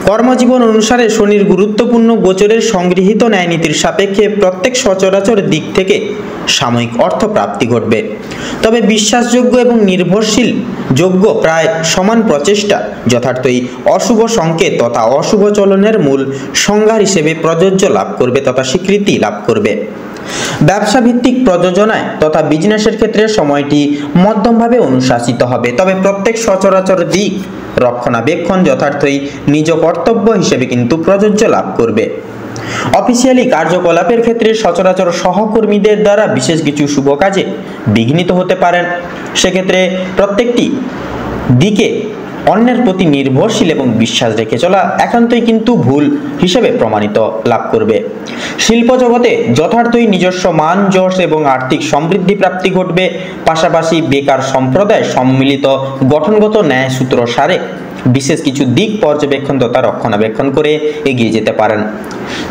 কর্মজীবন অনুসারে শনির গুরুত্বপূর্ণ গোচরের সংগৃহীত ন্যায়নীতির সাপেক্ষে প্রত্যেক সচরাচর দিক থেকে সাময়িক অর্থ প্রাপ্তি ঘটবে, তবে বিশ্বাসযোগ্য এবং নির্ভরশীল যোগ্য প্রায় সমান প্রচেষ্টা যথার্থই অশুভ সংকেত তথা অশুভ চলনের মূল সংজ্ঞা হিসেবে প্রযোজ্য লাভ করবে তথা স্বীকৃতি লাভ করবে। ব্যবসা ভিত্তিক প্রযোজনায় তথা বিজনেসের ক্ষেত্রে সময়টি মধ্যমভাবে অনুশাসিত হবে, তবে প্রত্যেক সচরাচর দিক রক্ষণাবেক্ষণ যথার্থই নিজ কর্তব্য হিসেবে কিন্তু প্রযোজ্য লাভ করবে। অফিসিয়ালি কার্যকলাপের ক্ষেত্রে সচরাচর সহকর্মীদের দ্বারা বিশেষ কিছু শুভ কাজে বিঘ্নিত হতে পারেন। সেক্ষেত্রে প্রত্যেকটি দিকে অন্যের প্রতি নির্ভরশীল এবং বিশ্বাস রেখে চলা একান্তই কিন্তু ভুল হিসেবে প্রমাণিত লাভ করবে। শিল্প জগতে যথার্থই নিজস্ব মান যশ এবং আর্থিক সমৃদ্ধি প্রাপ্তি ঘটবে। পাশাপাশি বেকার সম্প্রদায় সম্মিলিত গঠনগত ন্যায় সূত্র সারে বিশেষ কিছু দিক পর্যবেক্ষণ তথা রক্ষণাবেক্ষণ করে এগিয়ে যেতে পারেন।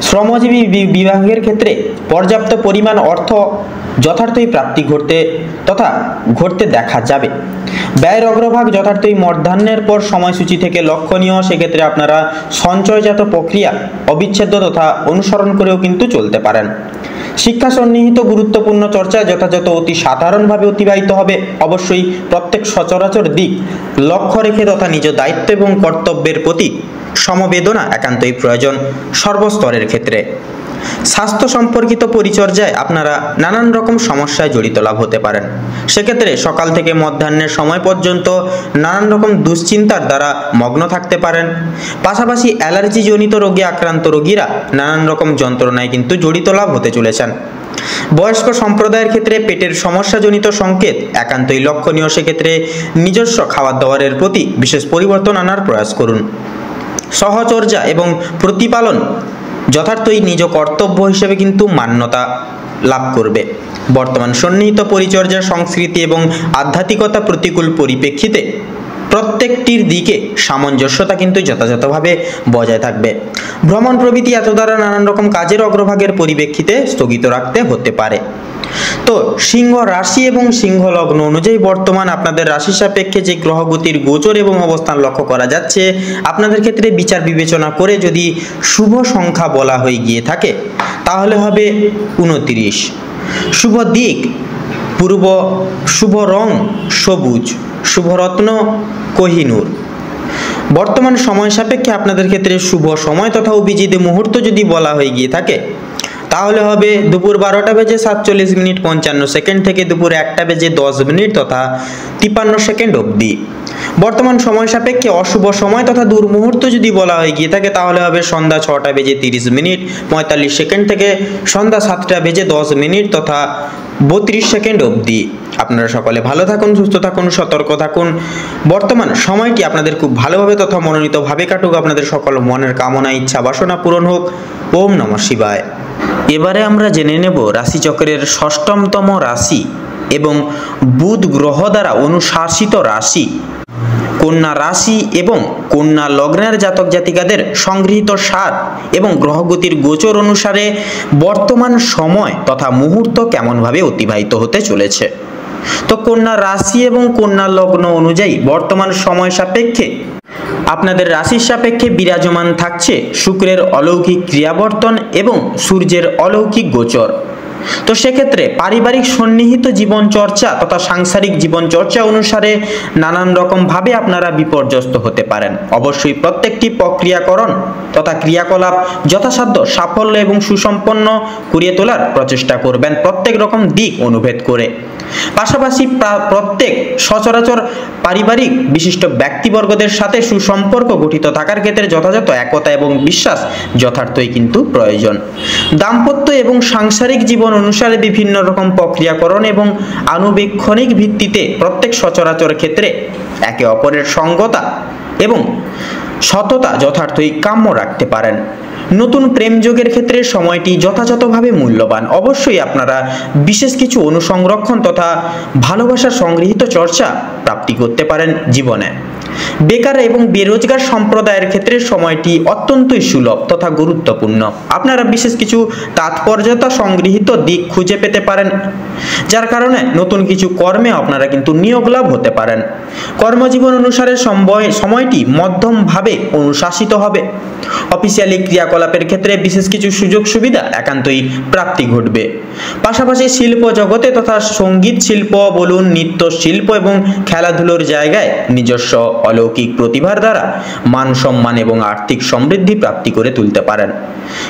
শ্রমজীবী বিভাগের ক্ষেত্রে পর্যাপ্ত পরিমাণ অর্থ যথার্থই প্রাপ্তি ঘটতে দেখা যাবে। ব্যয়ের অগ্রভাগ যথার্থই মধ্যাহ্নের পর সময়সূচি থেকে লক্ষণীয়। সেক্ষেত্রে আপনারা সঞ্চয়জাত প্রক্রিয়া অবিচ্ছেদ্য তথা অনুসরণ করেও কিন্তু চলতে পারেন। শিক্ষা সন্নিহিত গুরুত্বপূর্ণ চর্চায় যথাযথ অতি সাধারণভাবে অতিবাহিত হবে। অবশ্যই প্রত্যেক সচরাচর দিক লক্ষ্য রেখে তথা নিজ দায়িত্ব এবং কর্তব্যের প্রতি সমবেদনা একান্তই প্রয়োজন সর্বস্তরের ক্ষেত্রে। স্বাস্থ্য সম্পর্কিত পরিচর্যায় আপনারা নানান রকম সমস্যায় জড়িত লাভ হতে পারেন। সেক্ষেত্রে সকাল থেকে মধ্যাহ্নের সময় পর্যন্ত নানান রকম দুশ্চিন্তার দ্বারা মগ্ন থাকতে পারেন। পাশাপাশি অ্যালার্জিজনিত রোগে আক্রান্ত রোগীরা নানান রকম যন্ত্রণায় কিন্তু জড়িত লাভ হতে চলেছেন। বয়স্ক সম্প্রদায়ের ক্ষেত্রে পেটের সমস্যাজনিত সংকেত একান্তই লক্ষণীয়। সেক্ষেত্রে নিজস্ব খাবার দাবারের প্রতি বিশেষ পরিবর্তন আনার প্রয়াস করুন। সহচর্যা এবং প্রতিপালন যথার্থই নিজ কর্তব্য হিসেবে কিন্তু মান্যতা লাভ করবে। বর্তমান সন্নিহিত পরিচর্যা সংস্কৃতি এবং আধ্যাত্মিকতা প্রতিকূল পরিপ্রেক্ষিতে প্রত্যেকটির দিকে সামঞ্জস্যতা কিন্তু যথাযথভাবে বজায় থাকবে। ভ্রমণ প্রভৃতি এত দ্বারা নানান রকম কাজের অগ্রভাগের পরিপ্রেক্ষিতে স্থগিত রাখতে হতে পারে। তো সিংহ রাশি এবং সিংহ লগ্ন অনুযায়ী বর্তমান আপনাদের রাশি সাপেক্ষে যে গ্রহগতির গোচর এবং অবস্থান লক্ষ্য করা যাচ্ছে, আপনাদের ক্ষেত্রে বিচার বিবেচনা করে যদি শুভ সংখ্যা বলা হয়ে গিয়ে থাকে তাহলে হবে 29। শুভ দিক পূর্ব, শুভ রং সবুজ, শুভরত্ন কোহিনূর। বর্তমান সময় সাপেক্ষে আপনাদের ক্ষেত্রে শুভ সময় তথা অভিজিৎ মুহূর্ত যদি বলা হয়ে গিয়ে থাকে তাহলে হবে দুপুর 12:47:55 থেকে দুপুর 1:10 তথা 53 অবধি। বর্তমান সময় সাপেক্ষে অশুভ সময় তথা দুর্মুহূর্ত যদি বলা হয়ে গিয়ে থাকে তাহলে হবে সন্ধ্যা 6:30:45 থেকে সন্ধ্যা 7:10 তথা 32 অবধি। আপনারা সকলে ভালো থাকুন, সুস্থ থাকুন, সতর্ক থাকুন। বর্তমান সময়টি আপনাদের খুব ভালোভাবে তথা মনোনীতভাবে কাটুক। আপনাদের সকল মনের কামনা ইচ্ছা বাসনা পূরণ হোক। ওম নমঃ শিবায়। এবারে আমরা জেনে নেব রাশিচক্রের ষষ্ঠতম রাশি এবং বুধ গ্রহ দ্বারা অনুশাসিত রাশি কন্যা রাশি এবং কন্যা লগ্নের জাতক জাতিকাদের সংগৃহীত সার এবং গ্রহগতির গোচর অনুসারে বর্তমান সময় তথা মুহূর্ত কেমনভাবে অতিবাহিত হতে চলেছে। তো কন্যা রাশি এবং কন্যা লগ্ন অনুযায়ী বর্তমান সময় সাপেক্ষে আপনাদের রাশির সাপেক্ষে বিরাজমান থাকছে শুক্রের অলৌকিক ক্রিয়াবর্তন এবং সূর্যের অলৌকিক গোচর। তো সেক্ষেত্রে পারিবারিক সন্নিহিত জীবন চর্চা তথা সাংসারিক জীবন চর্চা অনুসারে নানান রকম ভাবে আপনারা বিপর্যস্ত হতে পারেন। অবশ্যই প্রত্যেকটি প্রক্রিয়াকরণ তথা ক্রিয়াকলাপ যথাসাধ্য সাফল্য এবং সুসম্পন্ন করিয়ে তোলার প্রচেষ্টা করবেন প্রত্যেক রকম দিক অনুভেদ করে। পাশাপাশি প্রত্যেক সচরাচর পারিবারিক বিশিষ্ট ব্যক্তিবর্গদের সাথে সুসম্পর্ক গঠিত থাকার ক্ষেত্রে যথাযথ একতা এবং বিশ্বাস যথার্থই কিন্তু প্রয়োজন। দাম্পত্য এবং সাংসারিক জীবন অনুসারে বিভিন্ন রকম প্রক্রিয়াকরণ এবং আনুবীক্ষণিক ভিত্তিতে প্রত্যেক সচরাচর ক্ষেত্রে একে অপরের সঙ্গতা এবং সততা যথার্থই কাম্য রাখতে পারেন। নতুন প্রেম যোগের ক্ষেত্রে সময়টি যথাযথভাবে মূল্যবান। অবশ্যই আপনারা বিশেষ কিছু অনুসংরক্ষণ তথা ভালোবাসার সংগৃহীত চর্চা প্রাপ্তি করতে পারেন জীবনে। বেকার এবং বেরোজগার সম্প্রদায়ের ক্ষেত্রে সময়টি অত্যন্তই সুলভ তথা গুরুত্বপূর্ণ। আপনারা বিশেষ কিছু তাৎপর্যতা সংগৃহীত দিক খুঁজে পেতে পারেন, যার কারণে নতুন কিছু কর্মে আপনারা কিন্তু নিয়োগ লাভ হতে পারেন। কর্মজীবন অনুসারে সময়টি মধ্যমভাবে অনুশাসিত হবে। অফিসিয়ালি ক্রিয়াকলাপের ক্ষেত্রে বিশেষ কিছু সুযোগ সুবিধা একান্তই প্রাপ্তি ঘটবে। পাশাপাশি শিল্প জগতে তথা সঙ্গীত শিল্প বলুন, নৃত্য শিল্প এবং খেলাধুলোর জায়গায় নিজস্ব অলৌকিক প্রতিভার দ্বারা মান সম্মান এবং আর্থিক সমৃদ্ধি প্রাপ্তি করে তুলতে পারেন।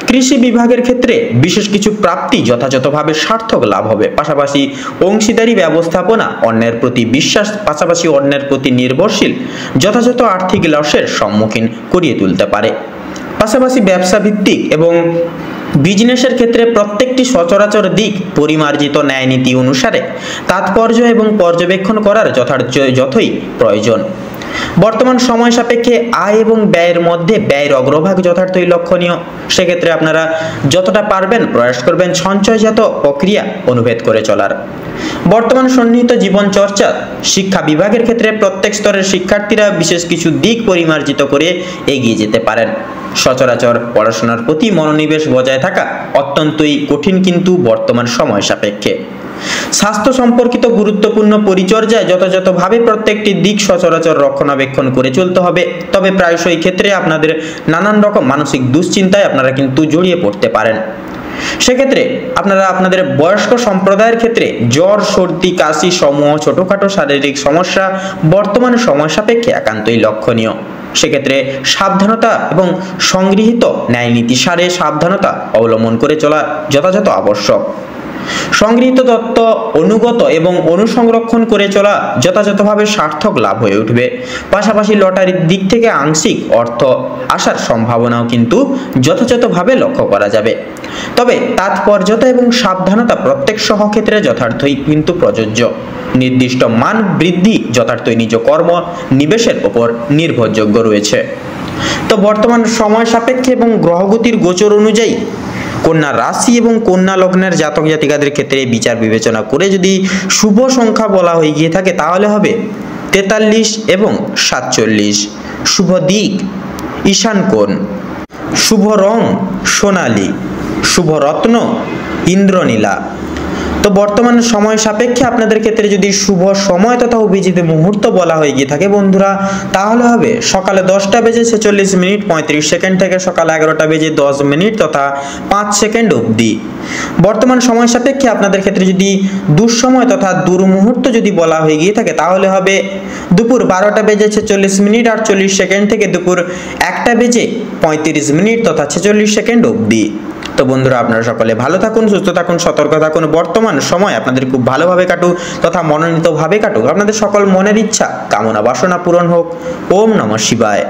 কৃষি বিভাগের ক্ষেত্রে বিশেষ কিছু প্রাপ্তি যথাযথভাবে সার্থক লাভ হবে। পাশাপাশি অংশীদারি ব্যবস্থাপনা, অন্যের প্রতি বিশ্বাস, পাশাপাশি অন্যের প্রতি নির্ভরশীল যথাযথ আর্থিক লসের সম্মুখীন করিয়ে তুলতে পারে। পাশাপাশি ব্যবসা ভিত্তিক এবং বিজনেসের ক্ষেত্রে প্রত্যেকটি সচরাচর দিক পরিমার্জিত ন্যায় নীতি অনুসারে তাৎপর্য এবং পর্যবেক্ষণ করার যথই প্রয়োজন। বর্তমান সময় সাপেক্ষে আয় এবং ব্যয়ের মধ্যে ব্যয়ের অগ্রভাগ যথার্থই লক্ষণীয়। সেক্ষেত্রে আপনারা যতটা পারবেন প্রয়াস করবেন সঞ্চয়জাত প্রক্রিয়া অনুভেদ করে চলার। বর্তমান সন্নিহিত জীবন চর্চা শিক্ষা বিভাগের ক্ষেত্রে প্রত্যেক স্তরের শিক্ষার্থীরা বিশেষ কিছু দিক পরিমার্জিত করে এগিয়ে যেতে পারেন। সচরাচর পড়াশোনার প্রতি মনোনিবেশ বজায় থাকা অত্যন্তই কঠিন কিন্তু বর্তমান সময় সাপেক্ষে। স্বাস্থ্য সম্পর্কিত গুরুত্বপূর্ণ পরিচর্যায় যথাযথভাবে প্রত্যেকটি দিক সচরাচর রক্ষণাবেক্ষণ করে চলতে হবে। তবে প্রায়শই ক্ষেত্রে আপনাদের নানান রকম মানসিক দুশ্চিন্তায় আপনারা কিন্তু জড়িয়ে পড়তে পারেন। সেক্ষেত্রে আপনারা আপনাদের বয়স্ক সম্প্রদায়ের ক্ষেত্রে জ্বর, সর্দি, কাশি সমূহ ছোটখাটো শারীরিক সমস্যা বর্তমান সময় সাপেক্ষে একান্তই লক্ষণীয়। সেক্ষেত্রে সাবধানতা এবং সংগৃহীত ন্যায় নীতি সারে সাবধানতা অবলম্বন করে চলা যথাযথ আবশ্যক। সংগৃহীত তত্ত্ব অনুগত এবং অনুসংরক্ষণ করে চলা যথাযথভাবে সার্থক লাভ হয়ে উঠবে। পাশাপাশি লটারির দিক থেকে আংশিক অর্থ আসার সম্ভাবনাও কিন্তু যথাযথভাবে লক্ষ্য করা যাবে। তবে তাৎপর্যতা এবং সাবধানতা প্রত্যেক সহক্ষেত্রে যথার্থই কিন্তু প্রযোজ্য। নির্দিষ্ট মান বৃদ্ধি যথার্থই নিজ কর্ম নিবেশের ওপর নির্ভরযোগ্য রয়েছে। তো বর্তমান সময় সাপেক্ষে এবং গ্রহগতির গোচর অনুযায়ী কন্যা রাশি এবং কন্যা লগ্নের জাতক জাতিকাদের ক্ষেত্রে বিচার বিবেচনা করে যদি শুভ সংখ্যা বলা হয়ে গিয়ে থাকে তাহলে হবে 43 এবং 47। শুভ দিক ঈশান কোণ, শুভ রং সোনালী, শুভ রত্ন ইন্দ্রনীলা। তো বর্তমান সময় সাপেক্ষে আপনাদের ক্ষেত্রে যদি শুভ সময় তথা অভিজিৎ মুহূর্ত বলা হয়ে গিয়ে থাকে বন্ধুরা, তাহলে হবে সকালে 10টা বেজে 46 মিনিট 35 সেকেন্ড থেকে সকাল 11টা বেজে 10 মিনিট তথা 5 সেকেন্ড অবধি। বর্তমান সময় সাপেক্ষে আপনাদের ক্ষেত্রে যদি দুঃসময় তথা দুর্মুহূর্ত যদি বলা হয়ে গিয়ে থাকে তাহলে হবে দুপুর 12টা বেজে 46 মিনিট 48 সেকেন্ড থেকে দুপুর 1টা বেজে 35 মিনিট তথা 46 সেকেন্ড অবধি। তো বন্ধুরা, আপনারা সকলে ভালো থাকুন, সুস্থ থাকুন, সতর্ক থাকুন। বর্তমান সময় আপনাদের খুব ভালোভাবে কাটুক তথা মনোনীতভাবে কাটুক। আপনাদের সকল মনের ইচ্ছা কামনা বাসনা পূরণ হোক। ওম নমঃ শিবায়।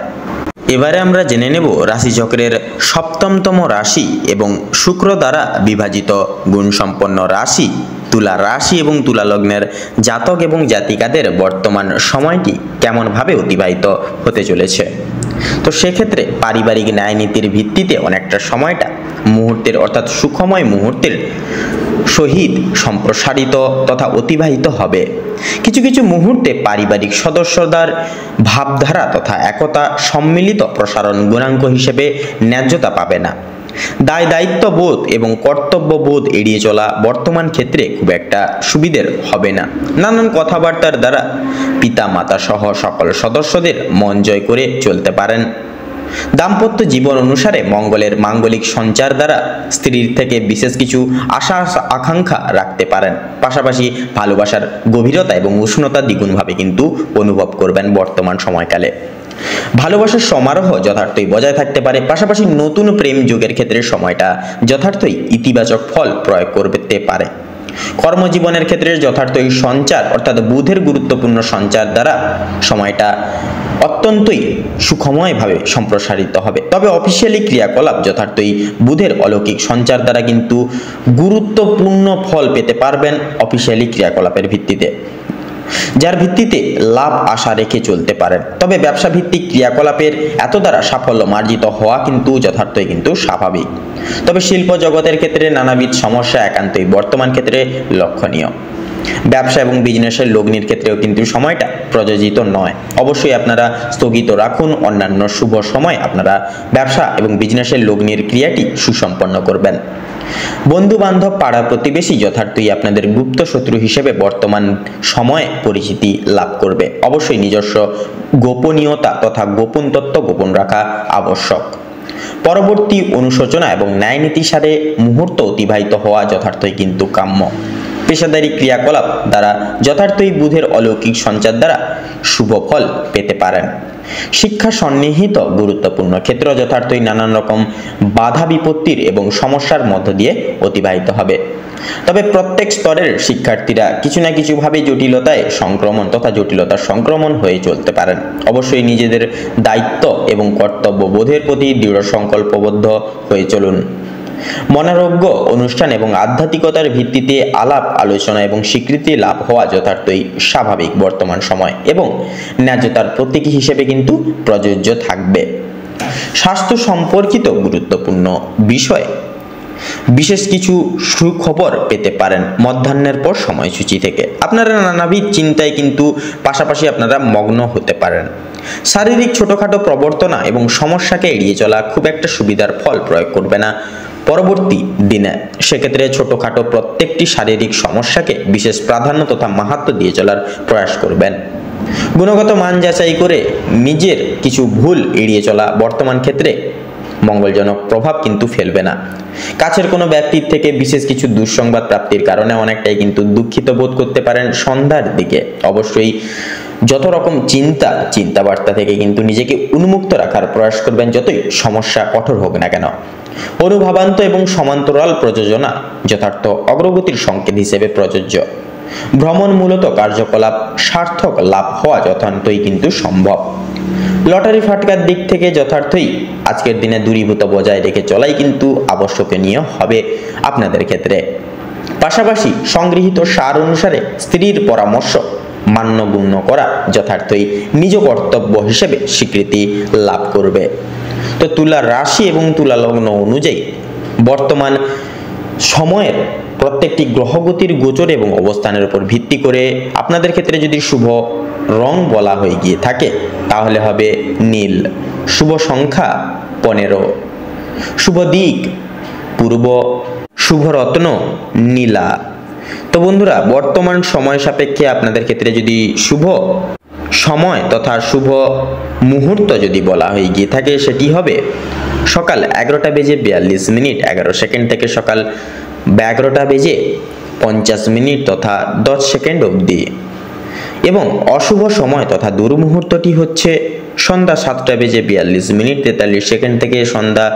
এবারে আমরা জেনে নেব রাশিচক্রের সপ্তমতম রাশি এবং শুক্র দ্বারা বিভাজিত গুণসম্পন্ন রাশি তুলা রাশি এবং তুলা লগ্নের জাতক এবং জাতিকাদের বর্তমান সময়টি কেমনভাবে অতিবাহিত হতে চলেছে। তো সেক্ষেত্রে পারিবারিক ন্যায় নীতির ভিত্তিতে অনেকটা সময়টা মুহূর্তের অর্থাৎ সুখময় মুহূর্তের সহিত সম্প্রসারিত তথা অতিবাহিত হবে। কিছু কিছু মুহূর্তে পারিবারিক সদস্যদের ভাবধারা তথা একতা সম্মিলিত প্রসারণ গুণাঙ্ক হিসেবে ন্যায্যতা পাবে না। দায় দায়িত্ব বোধ এবং কর্তব্য বোধ এড়িয়ে চলা বর্তমান ক্ষেত্রে খুব একটা সুবিধের হবে না। নানান কথাবার্তার দ্বারা পিতা মাতা সহ সকল সদস্যদের মন জয় করে চলতে পারেন। দাম্পত্য জীবন অনুসারে মঙ্গলের মাঙ্গলিক সঞ্চার দ্বারা স্ত্রীর থেকে বিশেষ কিছু আশা আকাঙ্ক্ষা রাখতে পারেন। পাশাপাশি ভালোবাসার গভীরতা এবং উষ্ণতা দ্বিগুণভাবে কিন্তু অনুভব করবেন বর্তমান সময়কালে। ভালোবাসার সমারোহ যথার্থই বজায় থাকতে পারে। পাশাপাশি নতুন প্রেম যুগের ক্ষেত্রে সময়টা যথার্থই ইতিবাচক ফল প্রয়োগ করতে পারে। কর্মজীবনের ক্ষেত্রে যথার্থই সঞ্চার অর্থাৎ বুধের গুরুত্বপূর্ণ সঞ্চার দ্বারা সময়টা অত্যন্তই সুখময়ভাবে সম্প্রসারিত হবে। তবে অফিসিয়ালি ক্রিয়াকলাপ যথার্থই বুধের অলৌকিক সঞ্চার দ্বারা কিন্তু গুরুত্বপূর্ণ ফল পেতে পারবেন অফিসিয়ালি ক্রিয়াকলাপের ভিত্তিতে, যার ভিত্তিতে লাভ আশা রেখে চলতে পারেন। তবে ব্যবসা ভিত্তিক ক্রিয়াকলাপের এত দ্বারা সাফল্য মার্জিত হওয়া কিন্তু যথার্থই কিন্তু স্বাভাবিক। তবে শিল্প জগতের ক্ষেত্রে নানাবিধ সমস্যা একান্তই বর্তমান ক্ষেত্রে লক্ষণীয়। ব্যবসা এবং বিজনেসের লগ্নির ক্ষেত্রেও কিন্তু সময়টা প্রযোজিত নয়। অবশ্যই আপনারা স্থগিত রাখুন। অন্যান্য শুভ সময় আপনারা ব্যবসা এবং বিজনেসের লগ্নির ক্রিয়াটি সুসম্পন্ন করবেন। বন্ধু বান্ধব পাড়া প্রতিবেশী যথার্থই আপনাদের গুপ্ত শত্রু হিসেবে বর্তমান সময়ে পরিচিতি লাভ করবে। অবশ্যই নিজস্ব গোপনীয়তা তথা গোপন তত্ত্ব গোপন রাখা আবশ্যক। পরবর্তী অনুশোচনা এবং ন্যায়নীতি সারে মুহূর্ত অতিবাহিত হওয়া যথার্থই কিন্তু কাম্য। পেশাদারী ক্রিয়াকলাপ দ্বারা যথার্থই বুধের অলৌকিক সঞ্চার দ্বারা শুভ ফল পেতে পারেন। শিক্ষা সন্নিহিত গুরুত্বপূর্ণ ক্ষেত্র যথার্থই নানান রকম বাধা বিপত্তির এবং সমস্যার মধ্য দিয়ে অতিবাহিত হবে। তবে প্রত্যেক স্তরের শিক্ষার্থীরা কিছু না কিছুভাবে জটিলতায় সংক্রমণ তথা জটিলতার সংক্রমণ হয়ে চলতে পারেন। অবশ্যই নিজেদের দায়িত্ব এবং কর্তব্য বোধের প্রতি দৃঢ় সংকল্পবদ্ধ হয়ে চলুন। মনোরোগ্য অনুষ্ঠান এবং আধ্যাত্মিকতার ভিত্তিতে আলাপ আলোচনা এবং স্বীকৃতি লাভ হওয়া যথার্থই স্বাভাবিক বর্তমান সময় এবং ন্যায্যতার প্রতীক হিসেবে কিন্তু প্রযোজ্য থাকবে। স্বাস্থ্য সম্পর্কিত গুরুত্বপূর্ণ বিষয় বিশেষ কিছু সুখবর পেতে পারেন মধ্যাহ্নের পর সময়সূচি থেকে। আপনারা নানাবিধ চিন্তায় কিন্তু পাশাপাশি আপনারা মগ্ন হতে পারেন। শারীরিক ছোটখাটো প্রবর্তনা এবং সমস্যাকে এড়িয়ে চলা খুব একটা সুবিধার ফল প্রয়োগ করবে না পরবর্তী দিনে। সেক্ষেত্রে ছোটখাটো প্রত্যেকটি শারীরিক সমস্যাকে বিশেষ প্রাধান্য তথা মাহাত্ম্য দিয়ে চলার প্রয়াস করবেন। গুণগত মান যাচাই করে নিজের কিছু ভুল এড়িয়ে চলা বর্তমান ক্ষেত্রে মঙ্গলজনক প্রভাব কিন্তু ফেলবে না। কাছের কোনো ব্যক্তির থেকে বিশেষ কিছু দুঃসংবাদ প্রাপ্তির কারণে অনেকটাই কিন্তু দুঃখিত বোধ করতে পারেন সন্ধ্যার দিকে। অবশ্যই যত রকম চিন্তাবার্তা থেকে কিন্তু নিজেকে উন্মুক্ত রাখার প্রয়াস করবেন, যতই সমস্যা কঠোর হোক না কেন। অনুভাবান্ত এবং সমান্তরাল প্রযোজনা যথার্থ অগ্রগতির সংকেত হিসেবে প্রযোজ্য। ভ্রমণমূলত কার্যকলাপ সার্থক লাভ হওয়া যথার্থই কিন্তু সম্ভব। লটারি ফাটকার দিক থেকে যথার্থই আজকের দিনে দূরীভূত বজায় রেখে চলাই কিন্তু আবশ্যকীয় হবে আপনাদের ক্ষেত্রে। পাশাপাশি সংগৃহীত সার অনুসারে স্ত্রীর পরামর্শ মান্যগণ্য করা যথার্থই নিজ কর্তব্য হিসেবে স্বীকৃতি লাভ করবে। তো তুলা রাশি এবং তুলা লগ্ন অনুযায়ী বর্তমান সময়ের প্রত্যেকটি গ্রহগতির গোচর এবং অবস্থানের উপর ভিত্তি করে আপনাদের ক্ষেত্রে যদি শুভ রং বলা হয়ে গিয়ে থাকে তাহলে হবে নীল। শুভ সংখ্যা 15, শুভ দিক পূর্ব, শুভ রত্ন নীলা। তো বন্ধুরা, বর্তমান সময় সাপেক্ষে আপনাদের ক্ষেত্রে যদি শুভ সময় তথা শুভ মুহূর্ত যদি বলা হয়ে গিয়ে থাকে সেটি হবে সকাল 11টা বেজে 42 মিনিট 11 সেকেন্ড থেকে সকাল 11টা বেজে 50 মিনিট তথা 10 সেকেন্ড অবধি, এবং অশুভ সময় তথা দুর্মুহূর্তটি হচ্ছে সন্ধ্যা 7টা বেজে 42 মিনিট 43 সেকেন্ড থেকে সন্ধ্যা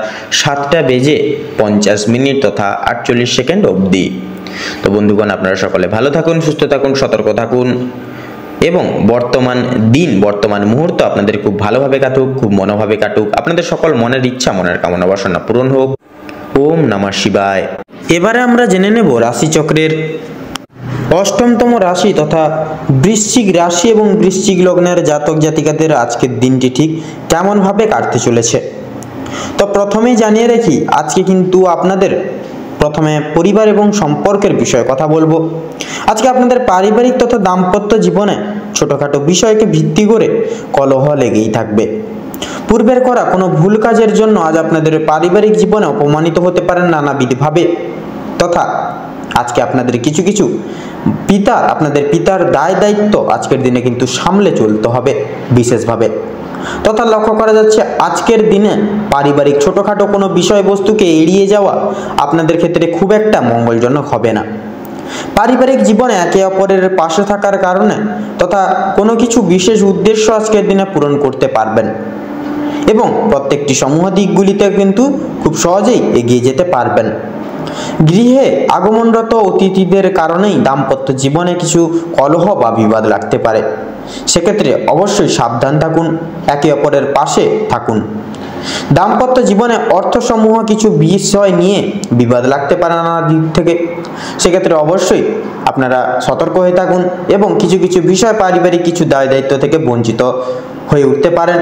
7টা বেজে 50 মিনিট তথা 48 সেকেন্ড অবধি। তো বন্ধুগণ, আপনারা সকলে ভালো থাকুন, সুস্থ থাকুন, সতর্ক থাকুন এবং বর্তমান মুহূর্ত আপনাদের খুব ভালোভাবে কাটুক, খুব মনোভাবে কাটুক। আপনাদের সকল মনের ইচ্ছা মনের কামনা বাসনা পূরণ হোক। ওম নমঃ শিবায়। এবারে আমরা জেনে নেব রাশিচক্রের অষ্টমতম রাশি তথা বৃশ্চিক রাশি এবং বৃশ্চিক লগ্নের জাতক জাতিকাদের আজকের দিনটি ঠিক কেমনভাবে কাটতে চলেছে। তো প্রথমেই জানিয়ে রাখি, আজকে কিন্তু আপনাদের প্রথমে পরিবার এবং সম্পর্কের বিষয়ে কথা বলবো। আজকে আপনাদের পারিবারিক তথা দাম্পত্য জীবনে ছোটখাটো বিষয়কে ভিত্তি করে কলহ লেগেই থাকবে। পূর্বের করা কোনো ভুল কাজের জন্য আজ আপনাদের পারিবারিক জীবনে অপমানিত হতে পারেন নানাবিধভাবে, তথা আজকে আপনাদের কিছু আপনাদের পিতার দায় দায়িত্ব আজকের দিনে কিন্তু সামলে চলতে হবে বিশেষভাবে। তথা লক্ষ্য করা যাচ্ছে আজকের দিনে পারিবারিক ছোটখাটো কোনো বিষয়বস্তুকে এড়িয়ে যাওয়া আপনাদের ক্ষেত্রে খুব একটা মঙ্গলজনক হবে না। পারিবারিক জীবনে একে অপরের পাশে থাকার কারণে তথা কোনো কিছু বিশেষ উদ্দেশ্য আজকের দিনে পূরণ করতে পারবেন এবং প্রত্যেকটি সমূহ দিকগুলিতে কিন্তু খুব সহজেই এগিয়ে যেতে পারবেন। গৃহে আগমনরত অতিথিদের কারণেই দাম্পত্য জীবনে কিছু কলহ বা বিবাদ লাগতে পারে, সেক্ষেত্রে অবশ্যই সাবধান থাকুন, একে অপরের পাশে থাকুন। দাম্পত্য জীবনে অর্থসমূহ কিছু বিষয় নিয়ে বিবাদ লাগতে পারে নানা দিক থেকে, সেক্ষেত্রে অবশ্যই আপনারা সতর্ক হয়ে থাকুন এবং কিছু কিছু বিষয় পারিবারিক কিছু দায় দায়িত্ব থেকে বঞ্চিত হয়ে উঠতে পারেন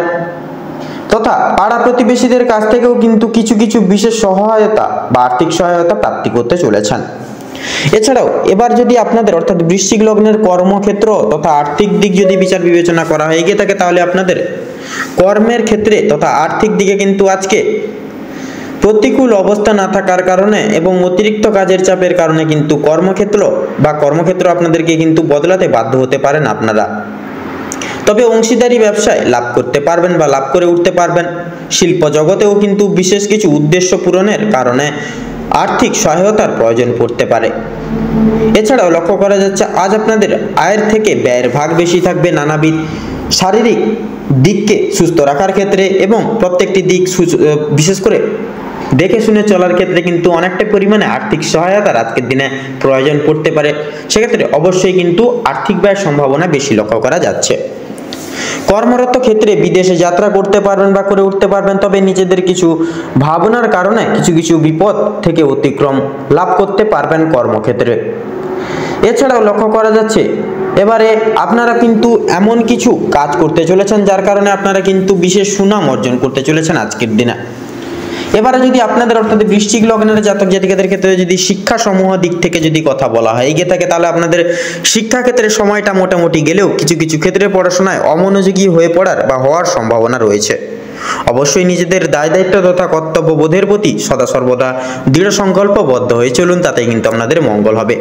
তথা পাড়া প্রতিবেশীদের কাছ থেকেও কিন্তু কিছু কিছু বিশেষ সহায়তা বা আর্থিক সহায়তা প্রাপ্তি করতে চলেছেন। এছাড়াও এবার যদি আপনাদের অর্থাৎ বৃশ্চিক লগ্নের কর্মক্ষেত্র তথা আর্থিক দিক যদি বিচার বিবেচনা করা হয়ে গিয়ে থাকে, তাহলে আপনাদের কর্মের ক্ষেত্রে তথা আর্থিক দিকে কিন্তু আজকে প্রতিকূল অবস্থা না থাকার কারণে এবং অতিরিক্ত কাজের চাপের কারণে কিন্তু কর্মক্ষেত্র আপনাদেরকে কিন্তু বদলাতে বাধ্য হতে পারেন আপনারা। তবে অংশীদারি ব্যবসায় লাভ করতে পারবেন বা লাভ করে উঠতে পারবেন। শিল্প জগতেও কিন্তু বিশেষ কিছু উদ্দেশ্য পূরণের কারণে আর্থিক সহায়তার প্রয়োজন পড়তে পারে। এছাড়াও লক্ষ্য করা যাচ্ছে আজ আপনাদের আয়ের থেকে ব্যয়ের ভাগ বেশি থাকবে নানাবিধ শারীরিক দিককে সুস্থ রাখার ক্ষেত্রে এবং প্রত্যেকটি দিক বিশেষ করে দেখে শুনে চলার ক্ষেত্রে কিন্তু অনেকটা পরিমাণে আর্থিক সহায়তার আজকের দিনে প্রয়োজন পড়তে পারে, সেক্ষেত্রে অবশ্যই কিন্তু আর্থিক ব্যয়ের সম্ভাবনা বেশি লক্ষ্য করা যাচ্ছে। কর্মরত ক্ষেত্রে বিদেশে যাত্রা করতে পারবেন বা করে উঠতে পারবেন, তবে নিজেদের কিছু ভাবনার কারণে কিছু কিছু বিপদ থেকে অতিক্রম লাভ করতে পারবেন কর্মক্ষেত্রে। এছাড়াও লক্ষ্য করা যাচ্ছে এবারে আপনারা কিন্তু এমন কিছু কাজ করতে চলেছেন যার কারণে আপনারা কিন্তু বিশেষ সুনাম অর্জন করতে চলেছেন আজকের দিনে। এবারে যদি আপনাদের অর্থাৎ বৃশ্চিক লগ্নের জাতক জাতিকাদের ক্ষেত্রে যদি শিক্ষা সমূহ দিক থেকে যদি কথা বলা হয় এগিয়ে থাকে, তাহলে আপনাদের শিক্ষা ক্ষেত্রে সময়টা মোটামুটি গেলেও কিছু কিছু ক্ষেত্রে পড়াশোনায় অমনোযোগী হয়ে পড়ার বা হওয়ার সম্ভাবনা রয়েছে। অবশ্যই নিজেদের দায় দায়িত্ব তথা কর্তব্যবোধের প্রতি সদা সর্বদা দৃঢ় সংকল্পবদ্ধ হয়ে চলুন, তাতে কিন্তু আপনাদের মঙ্গল হবে।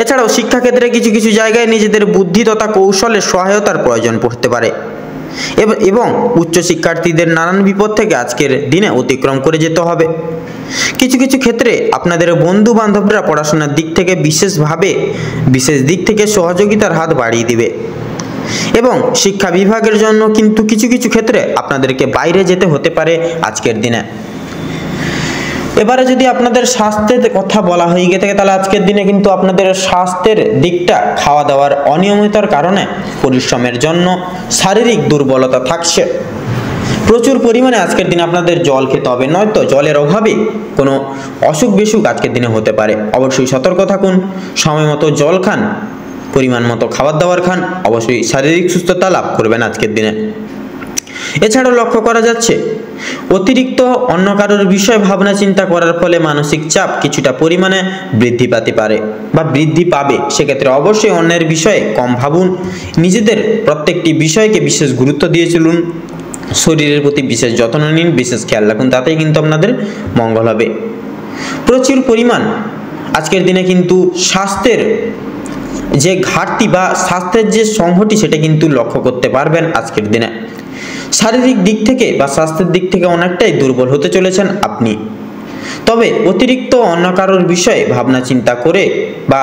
এছাড়াও শিক্ষাক্ষেত্রে কিছু কিছু জায়গায় নিজেদের বুদ্ধি তথা কৌশলের সহায়তার প্রয়োজন পড়তে পারে এবং উচ্চ শিক্ষার্থীদের নানান বিপদ থেকে আজকের দিনে অতিক্রম করে যেতে হবে। কিছু কিছু ক্ষেত্রে আপনাদের বন্ধু বান্ধবরা পড়াশোনার দিক থেকে বিশেষ দিক থেকে সহযোগিতার হাত বাড়িয়ে দিবে এবং শিক্ষা বিভাগের জন্য কিন্তু কিছু কিছু ক্ষেত্রে আপনাদেরকে বাইরে যেতে হতে পারে আজকের দিনে। এবারে যদি আপনাদের স্বাস্থ্যের কথা বলা হয়ে গিয়ে থাকে, তাহলে আজকের দিনে কিন্তু আপনাদের স্বাস্থ্যের দিকটা খাওয়া দাওয়ার অনিয়মিততার কারণে পরিশ্রমের জন্য শারীরিক দুর্বলতা থাকছে। প্রচুর পরিমাণে আজকের দিনে আপনাদের জল খেতে হবে, নয়তো জলের অভাবে কোনো অসুখ বিসুখ আজকের দিনে হতে পারে। অবশ্যই সতর্ক থাকুন, সময় মতো জল খান, পরিমাণ মতো খাবার দাবার খান, অবশ্যই শারীরিক সুস্থতা লাভ করবেন আজকের দিনে। এছাড়াও লক্ষ্য করা যাচ্ছে অতিরিক্ত অন্য কারোর বিষয় ভাবনা চিন্তা করার ফলে মানসিক চাপ কিছুটা পরিমাণে বৃদ্ধি পাবে। সেক্ষেত্রে অবশ্যই অন্যের বিষয়ে কম ভাবুন, নিজেদের প্রত্যেকটি বিষয়কে বিশেষ গুরুত্ব দিয়ে চলুন, শরীরের প্রতি বিশেষ যত্ন নিন, বিশেষ খেয়াল রাখুন, তাতেই কিন্তু আপনাদের মঙ্গল হবে। প্রচুর পরিমাণ আজকের দিনে কিন্তু স্বাস্থ্যের যে ঘাটতি বা স্বাস্থ্যের যে সংহতি সেটা কিন্তু লক্ষ্য করতে পারবেন আজকের দিনে। শারীরিক দিক থেকে বা স্বাস্থ্যের দিক থেকে অনেকটাই দুর্বল হতে চলেছেন আপনি। তবে অতিরিক্ত অন্য কারোর বিষয়ে ভাবনা চিন্তা করে বা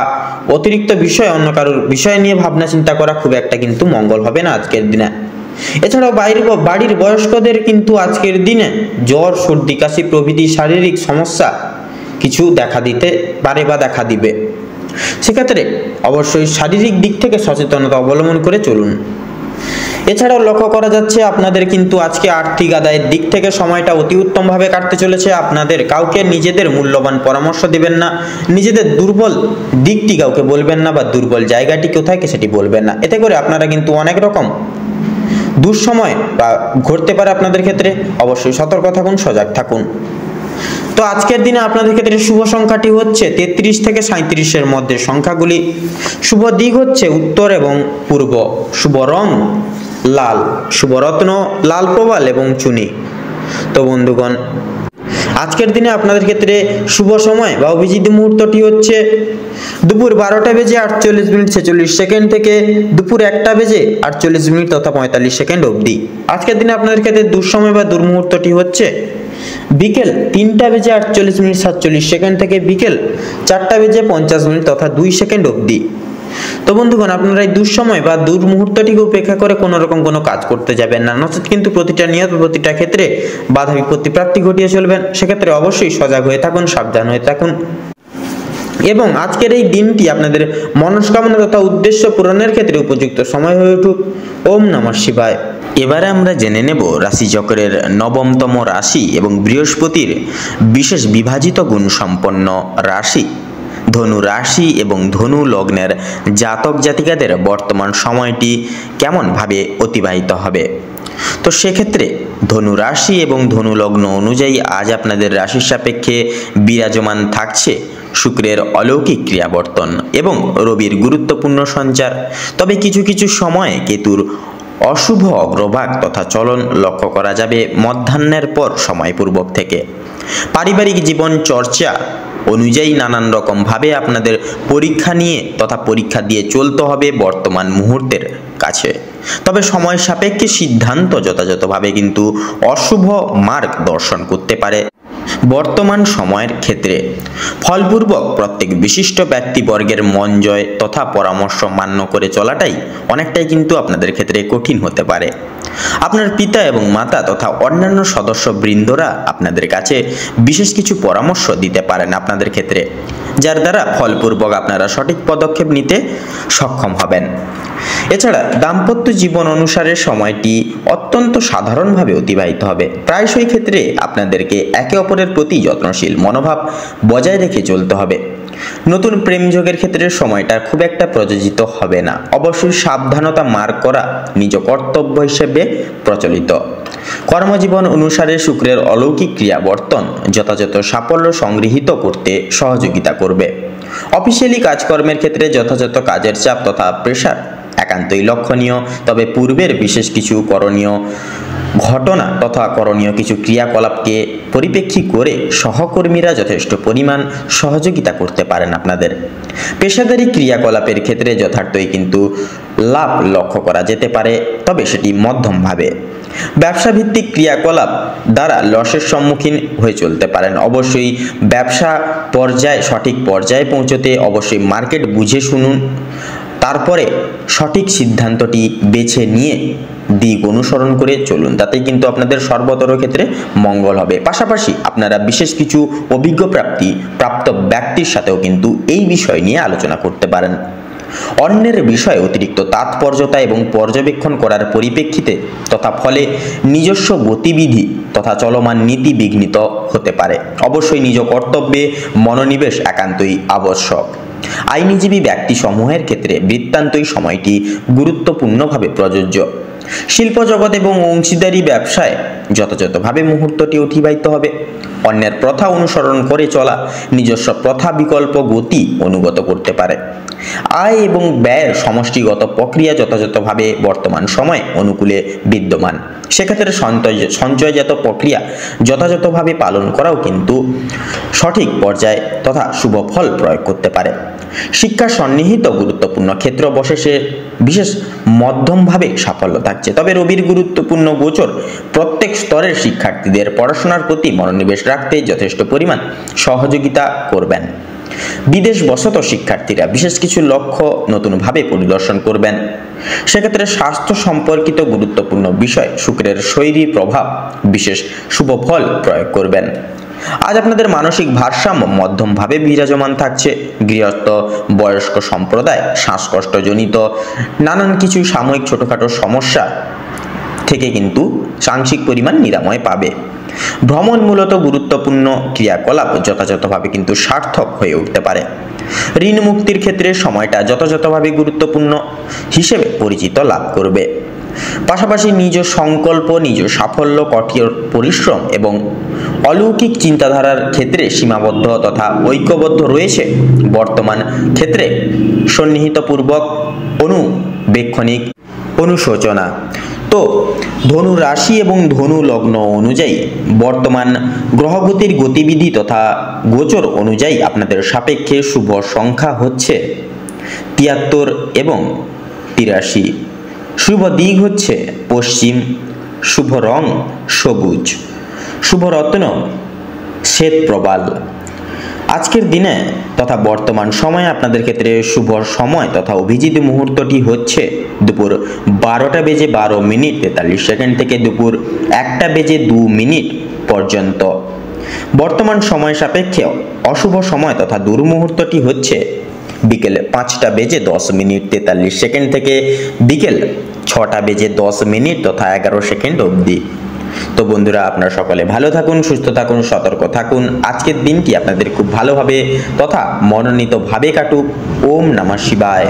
অতিরিক্ত অন্য কারোর বিষয় নিয়ে ভাবনা চিন্তা করা খুব একটা কিন্তু মঙ্গল হবে না আজকের দিনে। এছাড়াও বাড়ির বয়স্কদের কিন্তু আজকের দিনে জ্বর, সর্দি, কাশি প্রভৃতি শারীরিক সমস্যা কিছু দেখা দিতে পারে বা দেখা দিবে। সেক্ষেত্রে অবশ্যই শারীরিক দিক থেকে সচেতনতা অবলম্বন করে চলুন। এছাড়াও লক্ষ্য করা যাচ্ছে আপনাদের কিন্তু আজকে আর্থিক আদায়ের দিক থেকে সময়টা অতি উত্তমভাবে কাটতে চলেছে। আপনাদের কাউকে নিজেদের মূল্যবান পরামর্শ দিবেন না, নিজেদের দুর্বল দিকটি কাউকে বলবেন না বা দুর্বল জায়গাটি কোথায় সেটি বলবেন না। এতে করে আপনারা কিন্তু অনেক রকম দুঃসময় বা ঘটতে পারে আপনাদের ক্ষেত্রে। অবশ্যই সতর্ক থাকুন, সজাগ থাকুন। তো আজকের দিনে আপনাদের ক্ষেত্রে শুভ সংখ্যাটি হচ্ছে 33 থেকে 37-এর মধ্যে সংখ্যাগুলি। শুভ দিক হচ্ছে উত্তর এবং পূর্ব। শুভ রং লাল, শুভ রত্ন লাল প্রবাল এবং চুনি। তো বন্ধুগণ, আজকের দিনে আপনাদের ক্ষেত্রে শুভ সময় বা অভিজিৎ মুহূর্তটি হচ্ছে দুপুর 12টা বেজে 48 মিনিট 46 সেকেন্ড থেকে দুপুর 1টা বেজে 48 মিনিট তথা 45 সেকেন্ড অবধি। আজকের দিনে আপনাদের ক্ষেত্রে দুঃসময় বা দুর্মুহূর্তটি হচ্ছে বিকেল 3টা বেজে 48 মিনিট 47 সেকেন্ড থেকে বিকেল 4টা বেজে 50 মিনিট তথা 2 সেকেন্ড অবধি। তো বন্ধুগণ, আপনারা এই দুঃসময় বা দুর্মুহূর্তটিকে উপেক্ষা করে কোনো রকম কোনো কাজ করতে যাবেন না, নচেত কিন্তু প্রতিটা নিয়ত প্রতিটা ক্ষেত্রে বাধা বিপত্তি প্রাপ্তি ঘটিয়ে চলবেন। সেক্ষেত্রে অবশ্যই সজাগ হয়ে থাকুন, সাবধান হয়ে থাকুন এবং আজকের এই দিনটি আপনাদের মনস্কামনা তথা উদ্দেশ্য পূরণের ক্ষেত্রে উপযুক্ত সময় হয়ে উঠুক। ওম নমঃ শিবায়। এবারে আমরা জেনে নেব রাশিচক্রের নবমতম রাশি এবং বৃহস্পতির বিশেষ বিভাজিত গুণ সম্পন্ন রাশি ধনু রাশি এবং ধনু লগ্নের জাতক জাতিকাদের বর্তমান সময়টি কেমনভাবে অতিবাহিত হবে। তো সেক্ষেত্রে ধনু রাশি এবং ধনু লগ্ন অনুযায়ী আজ আপনাদের রাশির সাপেক্ষে বিরাজমান থাকছে শুক্রের অলৌকিক ক্রিয়াবর্তন এবং রবির গুরুত্বপূর্ণ সঞ্চার। তবে কিছু কিছু সময়ে কেতুর অশুভ অগ্রভাগ তথা চলন লক্ষ্য করা যাবে মধ্যাহ্নের পর সময়পূর্বক থেকে। পারিবারিক জীবন চর্চা অনুযায়ী নানান রকমভাবে আপনাদের পরীক্ষা নিয়ে তথা পরীক্ষা দিয়ে চলতে হবে বর্তমান মুহূর্তের কাছে। তবে সময় সাপেক্ষে সিদ্ধান্ত যথাযথভাবে কিন্তু অশুভ মার্গ দর্শন করতে পারে। বর্তমান সময়ের ক্ষেত্রে ফলপূর্বক প্রত্যেক বিশিষ্ট ব্যক্তিবর্গের মন জয় তথা পরামর্শ মান্য করে চলাটাই অনেকটাই কিন্তু আপনাদের ক্ষেত্রে কঠিন হতে পারে। আপনার পিতা এবং মাতা তথা অন্যান্য সদস্য বৃন্দরা আপনাদের কাছে বিশেষ কিছু পরামর্শ দিতে পারেন আপনাদের ক্ষেত্রে, যার দ্বারা ফলপূর্বক আপনারা সঠিক পদক্ষেপ নিতে সক্ষম হবেন। এছাড়া দাম্পত্য জীবন অনুসারে সময়টি অত্যন্ত সাধারণভাবে অতিবাহিত হবে। প্রায়শই ক্ষেত্রে আপনাদেরকে একে অপরের প্রতি যত্নশীল মনোভাব বজায় রেখে চলতে হবে। নতুন প্রেম যোগের ক্ষেত্রে সময়টা খুব একটা প্রযোজিত হবে না। অবশ্যই সাবধানতা মার্ক করা নিজ কর্তব্য হিসেবে প্রচলিত। কর্মজীবন অনুসারে শুক্রের অলৌকিক ক্রিয়াবর্তন যথাযথ সাফল্য সংগৃহীত করতে সহযোগিতা করবে। অফিসিয়ালি কাজকর্মের ক্ষেত্রে যথাযথ কাজের চাপ তথা প্রেশার একান্তই লক্ষণীয়। তবে পূর্বের বিশেষ কিছু করণীয় ঘটনা তথা করণীয় কিছু ক্রিয়াকলাপকে পরিপ্রেক্ষী করে সহকর্মীরা যথেষ্ট পরিমাণ সহযোগিতা করতে পারেন আপনাদের। পেশাদারি ক্রিয়াকলাপের ক্ষেত্রে যথার্থই কিন্তু লাভ লক্ষ্য করা যেতে পারে, তবে সেটি মধ্যমভাবে। ব্যবসা ভিত্তিক ক্রিয়াকলাপ দ্বারা লসের সম্মুখীন হয়ে চলতে পারেন। অবশ্যই ব্যবসা সঠিক পর্যায়ে পৌঁছতে অবশ্যই মার্কেট বুঝে শুনুন, তারপরে সঠিক সিদ্ধান্তটি বেছে নিয়ে দিক অনুসরণ করে চলুন, তাতে কিন্তু আপনাদের সর্বতর ক্ষেত্রে মঙ্গল হবে। পাশাপাশি আপনারা বিশেষ কিছু অভিজ্ঞ প্রাপ্ত ব্যক্তির সাথেও কিন্তু এই বিষয় নিয়ে আলোচনা করতে পারেন। অন্যের বিষয়ে অতিরিক্ত তাৎপর্যতা এবং পর্যবেক্ষণ করার পরিপ্রেক্ষিতে তথা ফলে নিজস্ব গতিবিধি তথা চলমান নীতি বিঘ্নিত হতে পারে। অবশ্যই নিজ কর্তব্যে মনোনিবেশ একান্তই আবশ্যক। আইনজীবী ব্যক্তি সমূহের ক্ষেত্রে বৃত্তান্তই সময়টি গুরুত্বপূর্ণভাবে প্রযোজ্য। শিল্প জগৎ এবং অংশীদারি ব্যবসায় যথাযথভাবে মুহূর্তটি অতিবাহিত হবে। অন্যের প্রথা অনুসরণ করে চলা নিজস্ব প্রথা বিকল্প গতি অনুগত করতে পারে। আয় এবং ব্যয়ের সমষ্টিগত প্রক্রিয়া যথাযথভাবে বর্তমান সময় অনুকূলে বিদ্যমান। সেক্ষেত্রে সঞ্চয়জাত প্রক্রিয়া যথাযথভাবে পালন করাও কিন্তু সঠিক পর্যায়ে তথা শুভ ফল প্রয়োগ করতে পারে। শিক্ষা সন্নিহিত গুরুত্বপূর্ণ ক্ষেত্র বশেষে বিশেষ মধ্যমভাবে সাফল্য থাকছে। তবে রবির গুরুত্বপূর্ণ গোচর প্রত্যেক স্তরের শিক্ষার্থীদের পড়াশোনার প্রতি মনোনিবেশ রাখতে যথেষ্ট পরিমাণ সহযোগিতা করবেন। বিদেশ বসত শিক্ষার্থীরা বিশেষ কিছু লক্ষ্য নতুনভাবে পরিদর্শন করবেন। সেক্ষেত্রে স্বাস্থ্য সম্পর্কিত গুরুত্বপূর্ণ বিষয় শুক্রের শৈরী প্রভাব বিশেষ শুভ ফল প্রয়োগ করবেন। আজ আপনাদের মানসিক ভারসাম্য মধ্যমভাবে বিরাজমান থাকছে। গৃহস্থ বয়স্ক সম্প্রদায় শ্বাসকষ্টজনিত নানান কিছু সাময়িক ছোটখাটো সমস্যা থেকে কিন্তু সাংশিক পরিমাণ নিরাময় পাবে। ভ্রমণ মূলত গুরুত্বপূর্ণ ক্রিয়াকলাপ যথাযথভাবে কিন্তু সার্থক হয়ে উঠতে পারে। ঋণ মুক্তির ক্ষেত্রে সময়টা যথাযথভাবে গুরুত্বপূর্ণ হিসেবে পরিচিত লাভ করবে। পাশাপাশি নিজ সংকল্প, নিজ সাফল্য, কঠোর পরিশ্রম এবং অলৌকিক চিন্তাধারার ক্ষেত্রে সীমাবদ্ধ তথা ঐক্যবদ্ধ রয়েছে। বর্তমান ক্ষেত্রে সন্নিহিতপূর্বক অনুবেক্ষণিক অনুশোচনা তো ধনু রাশি এবং ধনু লগ্ন অনুযায়ী বর্তমান গ্রহগতির গতিবিধি তথা গোচর অনুযায়ী আপনাদের সাপেক্ষে শুভ সংখ্যা হচ্ছে ৭৩ এবং ৮৩। শুভ দিক হচ্ছে পশ্চিম, শুভ রং সবুজ, শুভ রত্ন শ্বেত প্রবাল। আজকের দিনে তথা বর্তমান সময়ে আপনাদের ক্ষেত্রে শুভ সময় তথা অভিজিৎ মুহূর্তটি হচ্ছে দুপুর ১২:১২:৪৩ থেকে দুপুর ১:০২ পর্যন্ত। বর্তমান সময় সাপেক্ষে অশুভ সময় তথা দুর্মুহূর্তটি হচ্ছে বিকেল ৫:১০:৪৩ থেকে বিকেল ৬:১০ তথা ১১ অবধি। তো বন্ধুরা, আপনারা সকলে ভালো থাকুন, সুস্থ থাকুন, সতর্ক থাকুন। আজকের দিনটি আপনাদের খুব ভালোভাবে তথা মনোনীতভাবে কাটুক। ওম নমঃ শিবায়।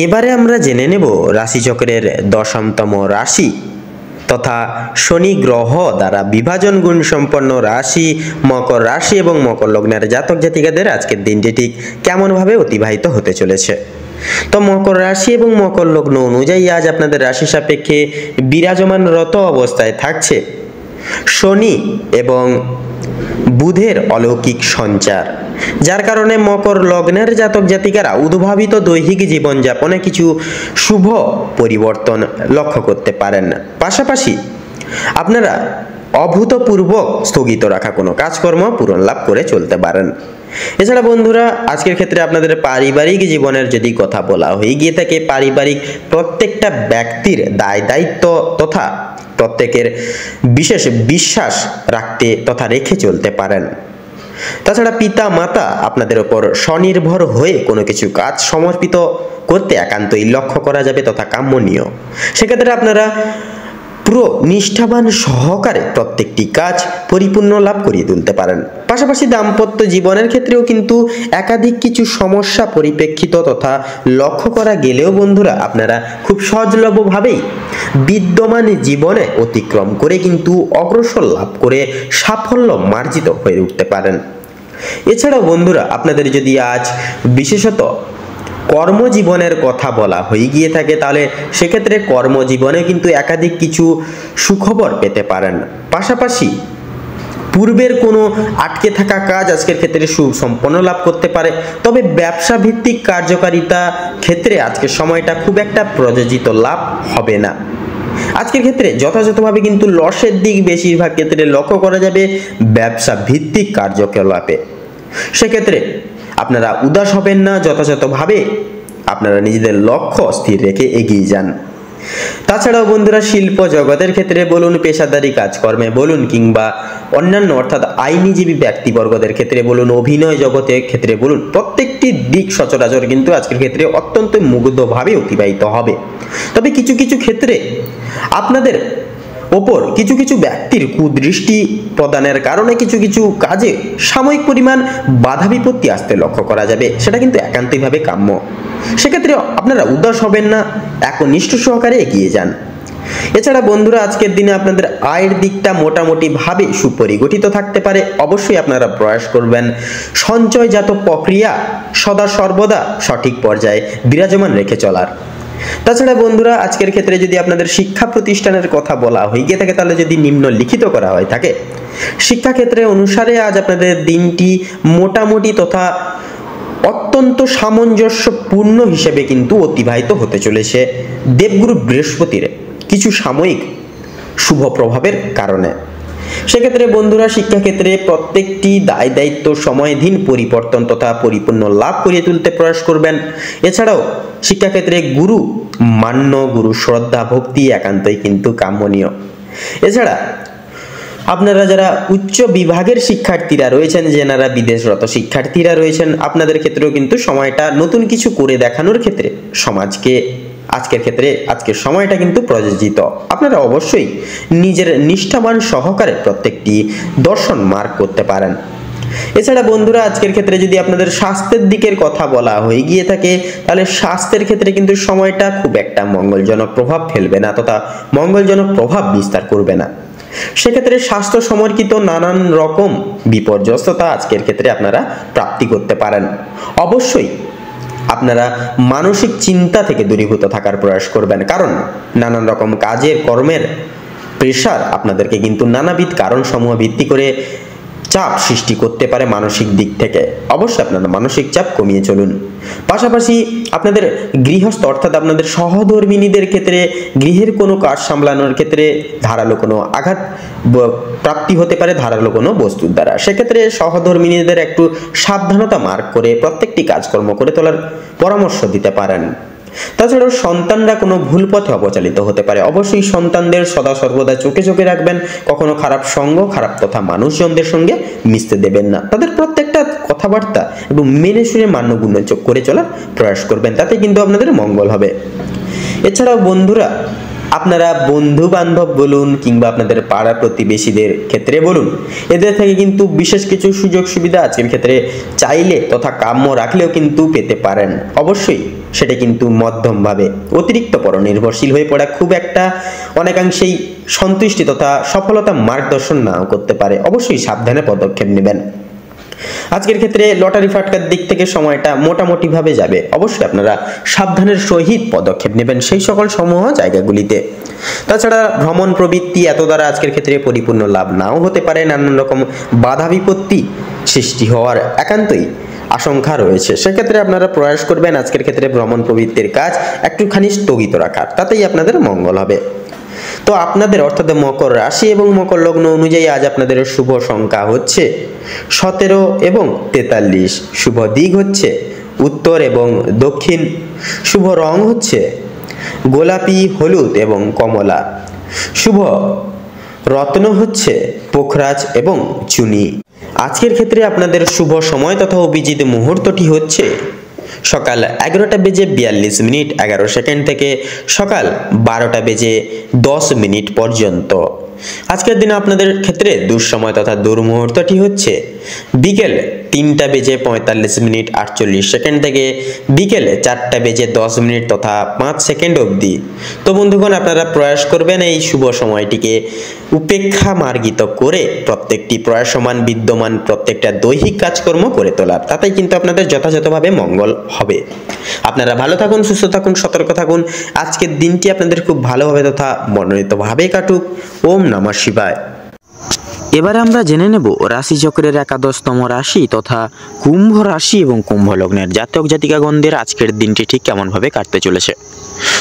এবারে আমরা জেনে নেব রাশিচক্রের ১০তম রাশি তথা শনি গ্রহ দ্বারা বিভাজন গুণ সম্পন্ন রাশি মকর রাশি এবং মকর লগ্নের জাতক জাতিকাদের আজকের দিনটি ঠিক কেমনভাবে অতিবাহিত হতে চলেছে। তো মকর রাশি এবং মকর লগ্ন অনুযায়ী আজ আপনাদের রাশি সাপেক্ষে বিরাজমানরত অবস্থায় থাকছে শনি এবং বুধের অলৌকিক সঞ্চার, যার কারণে মকর লগ্নের জাতক জাতিকারা উদ্ভাবিত দৈহিক জীবনযাপনে কিছু শুভ পরিবর্তন লক্ষ্য করতে পারেন। পাশাপাশি আপনারা অভূতপূর্ব স্থগিত রাখা কোনো কাজকর্ম পূরণ লাভ করে চলতে পারেন। এছাড়া বন্ধুরা, আজকের ক্ষেত্রে আপনাদের পারিবারিক জীবনের যদি কথা বলা হয়ে গিয়ে থাকে, পারিবারিক প্রত্যেকটা ব্যক্তির দায় দায়িত্ব তথা প্রত্যেকের বিশেষ বিশ্বাস রাখতে তথা রেখে চলতে পারেন। তাছাড়া পিতা মাতা আপনাদের ওপর স্বনির্ভর হয়ে কোনো কিছু কাজ সমর্পিত করতে একান্তই লক্ষ্য করা যাবে তথা কাম্যনীয়। সেক্ষেত্রে আপনারা পুরো নিষ্ঠাবান সহকারে প্রত্যেকটি কাজ পরিপূর্ণ লাভ করিয়ে তুলতে পারেন। পাশাপাশি দাম্পত্য জীবনের ক্ষেত্রেও কিন্তু একাধিক কিছু সমস্যা পরিপ্রেক্ষিত তথা লক্ষ্য করা গেলেও বন্ধুরা আপনারা খুব সহজলভ্যভাবেই বিদ্যমান জীবনে অতিক্রম করে কিন্তু অগ্রসর লাভ করে সাফল্য মার্জিত হয়ে উঠতে পারেন। এছাড়াও বন্ধুরা, আপনাদের যদি আজ বিশেষত কর্মজীবনের কথা বলা হয়ে গিয়ে থাকে, তাহলে সেক্ষেত্রে কর্মজীবনে কিন্তু একাধিক কিছু সুখবর পেতে পারেন। পাশাপাশি পূর্বের কোনো আটকে থাকা কাজ আজকের ক্ষেত্রে সুসম্পন্ন লাভ করতে পারে। তবে ব্যবসা ভিত্তিক কার্যকারিতা ক্ষেত্রে আজকের সময়টা খুব একটা প্রযোজিত লাভ হবে না। আজকের ক্ষেত্রে যথাযথভাবে কিন্তু লসের দিক বেশিরভাগ ক্ষেত্রে লক্ষ্য করা যাবে ব্যবসা ভিত্তিক কার্যকলাপে। সেক্ষেত্রে আপনারা উদাস হবেন না, যথাযথভাবে আপনারা নিজেদের লক্ষ্য স্থির রেখে এগিয়ে যান। তাছাড়াও বন্ধুরা, শিল্প জগতের ক্ষেত্রে বলুন, পেশাদারি কাজকর্মে বলুন, কিংবা অন্যান্য অর্থাৎ আইনজীবী ব্যক্তিবর্গদের ক্ষেত্রে বলুন, অভিনয় জগতের ক্ষেত্রে বলুন, প্রত্যেকটি দিক সচরাচর কিন্তু আজকের ক্ষেত্রে অত্যন্ত মুগ্ধভাবে অতিবাহিত হবে। তবে কিছু কিছু ক্ষেত্রে আপনাদের ওপর কিছু কিছু ব্যক্তির কুদৃষ্টি প্রদানের কারণে কিছু কিছু কাজে সাময়িক পরিমাণ বাধা বিপত্তি আসতে লক্ষ্য করা যাবে, সেটা কিন্তু একান্তইভাবে কাম্য। সেক্ষেত্রে আপনারা উদাস হবেন না, একনিষ্ঠ সহকারে এগিয়ে যান। এছাড়া বন্ধুরা, আজকের দিনে আপনাদের আয়ের দিকটা মোটামুটি ভাবে সুপরিগঠিত থাকতে পারে। অবশ্যই আপনারা প্রয়াস করবেন সঞ্চয়জাত প্রক্রিয়া সদা সর্বদা সঠিক পর্যায়ে বিরাজমান রেখে চলার। তাছাড়া বন্ধুরা, আজকের ক্ষেত্রে যদি আপনাদের শিক্ষা প্রতিষ্ঠানের কথা বলা হয়ে গিয়ে থাকে, তাহলে যদি নিম্নলিখিত করা হয়ে থাকে, শিক্ষাক্ষেত্রে অনুসারে আজ আপনাদের দিনটি মোটামুটি তথা অত্যন্ত সামঞ্জস্যপূর্ণ হিসেবে কিন্তু অতিবাহিত হতে চলেছে দেবগুরু বৃহস্পতির কিছু সাময়িক শুভ প্রভাবের কারণে। সেক্ষেত্রে বন্ধুরা, শিক্ষাক্ষেত্রে প্রত্যেকটি দায় দায়িত্ব সময়ধীন পরিবর্তন তথা পরিপূর্ণ লাভ করিয়ে তুলতে প্রয়াস করবেন। এছাড়াও শিক্ষাক্ষেত্রে গুরু মান্য, গুরু শ্রদ্ধা ভক্তি একান্তই কিন্তু কাম্যনীয়। এছাড়া আপনারা যারা উচ্চ বিভাগের শিক্ষার্থীরা রয়েছেন, যেনারা বিদেশরত শিক্ষার্থীরা রয়েছেন, আপনাদের ক্ষেত্রেও কিন্তু সময়টা নতুন কিছু করে দেখানোর ক্ষেত্রে সমাজকে আজকের সময়টা কিন্তু প্রযোজিত। আপনারা অবশ্যই নিজের নিষ্ঠাবান সহকারে প্রত্যেকটি দর্শন মার্ক করতে পারেন। এছাড়া বন্ধুরা, আজকের ক্ষেত্রে যদি আপনাদের স্বাস্থ্যের দিকের কথা বলা হয়ে গিয়ে থাকে, তাহলে স্বাস্থ্যের ক্ষেত্রে কিন্তু সময়টা খুব একটা মঙ্গলজনক প্রভাব ফেলবে না তথা মঙ্গলজনক প্রভাব বিস্তার করবে না। সেক্ষেত্রে স্বাস্থ্য সম্পর্কিত নানান রকম বিপর্যস্ততা আজকের ক্ষেত্রে আপনারা প্রাপ্তি করতে পারেন। অবশ্যই আপনারা মানসিক চিন্তা থেকে দূরীভূত থাকার প্রয়াস করবেন, কারণ নানান রকম কাজের কর্মের প্রেশার আপনাদেরকে কিন্তু নানাবিধ কারণসমূহ ভিত্তি করে চাপ সৃষ্টি করতে পারে মানসিক দিক থেকে। অবশ্যই আপনারা মানসিক চাপ কমিয়ে চলুন। পাশাপাশি আপনাদের গৃহস্থ অর্থাৎ আপনাদের সহধর্মিণীদের ক্ষেত্রে গৃহের কোনো কাজ সামলানোর ক্ষেত্রে ধারালো কোনো আঘাত প্রাপ্তি হতে পারে ধারালো কোনো বস্তুর দ্বারা। সেক্ষেত্রে সহধর্মিণীদের একটু সাবধানতা মার্ক করে প্রত্যেকটি কাজকর্ম করে তোলার পরামর্শ দিতে পারেন। তাছাড়াও সন্তানরা কোনো ভুল পথে অপচালিত হতে পারে। অবশ্যই সন্তানদের সদা সর্বদা চোখে চোখে রাখবেন, কখনো খারাপ সঙ্গ খারাপ তথা মানুষজনদের সঙ্গে মিশতে দেবেন না। তাদের প্রত্যেকটা কথাবার্তা এবং মেনে শুনে মান্যগুণ্য করে চলার প্রয়াস করবেন, তাতে কিন্তু আপনাদের মঙ্গল হবে। এছাড়াও বন্ধুরা, আপনারা বন্ধু বান্ধব বলুন কিংবা আপনাদের পাড়া প্রতিবেশীদের ক্ষেত্রে বলুন, এদের থেকে কিন্তু বিশেষ কিছু সুযোগ সুবিধা আজকের ক্ষেত্রে চাইলে তথা কাম্য রাখলেও কিন্তু পেতে পারেন। অবশ্যই সেটা কিন্তু মধ্যমভাবে, অতিরিক্ত পরনির্ভরশীল হয়ে পড়া খুব একটা অনেকাংশেই সন্তুষ্টি তথা সফলতা মার্গদর্শন নাও করতে পারে। অবশ্যই সাবধানে পদক্ষেপ নেবেন। আজকের ক্ষেত্রে লটারি ফাটকার দিক থেকে সময়টা মোটামুটিভাবে যাবে। অবশ্যই আপনারা সাবধানের সহিত পদক্ষেপ নেবেন সেই সকল সমূহ জায়গাগুলিতে। তাছাড়া ভ্রমণ প্রবৃত্তি এত দ্বারা আজকের ক্ষেত্রে পরিপূর্ণ লাভ নাও হতে পারে, নানান রকম বাধা বিপত্তি সৃষ্টি হওয়ার একান্তই আশঙ্কা রয়েছে। সেক্ষেত্রে আপনারা প্রয়াস করবেন আজকের ক্ষেত্রে ভ্রমণ প্রবৃত্তির কাজ একটুখানি স্থগিত রাখার, তাতেই আপনাদের মঙ্গল হবে। তো আপনাদের অর্থাৎ মকর রাশি এবং মকর লগ্ন অনুযায়ী আজ আপনাদের শুভ সংখ্যা হচ্ছে 17 এবং 43, শুভ দিক হচ্ছে উত্তর এবং দক্ষিণ, শুভ রং হচ্ছে গোলাপি, হলুদ এবং কমলা, শুভ রত্ন হচ্ছে পোখরাজ এবং চুনি। আজকের ক্ষেত্রে আপনাদের শুভ সময় তথা অভিজিৎ মুহূর্তটি হচ্ছে সকাল 11:42 থেকে সকাল 12:10 পর্যন্ত। আজকের দিনে আপনাদের ক্ষেত্রে দুঃসময় তথা দুর্মুহূর্তটি হচ্ছে বিকেল 3:45 থেকে বিকেল 4:10 তথা 5 সেকেন্ড অবধি। তো বন্ধুগণ, আপনারা প্রয়াস করবেন এই শুভ সময়টিকে উপেক্ষা মার্গিত করে প্রত্যেকটি প্রয়াসমান বিদ্যমান প্রত্যেকটা দৈহিক কাজকর্ম করে তোলার, তাতেই কিন্তু আপনাদের যথাযথভাবে মঙ্গল হবে। আপনারা ভালো থাকুন, সুস্থ থাকুন, সতর্ক থাকুন। আজকের দিনটি আপনাদের খুব ভালোভাবে তথা মনোনীতভাবে কাটুক। ওম নমঃ শিবায়। এবারে আমরা জেনে নেব রাশিচক্রের 11তম রাশি তথা কুম্ভ রাশি এবং কুম্ভ লগ্নের জাতক জাতিকাগণদের আজকের দিনটি ঠিক কেমনভাবে কাটতে চলেছে।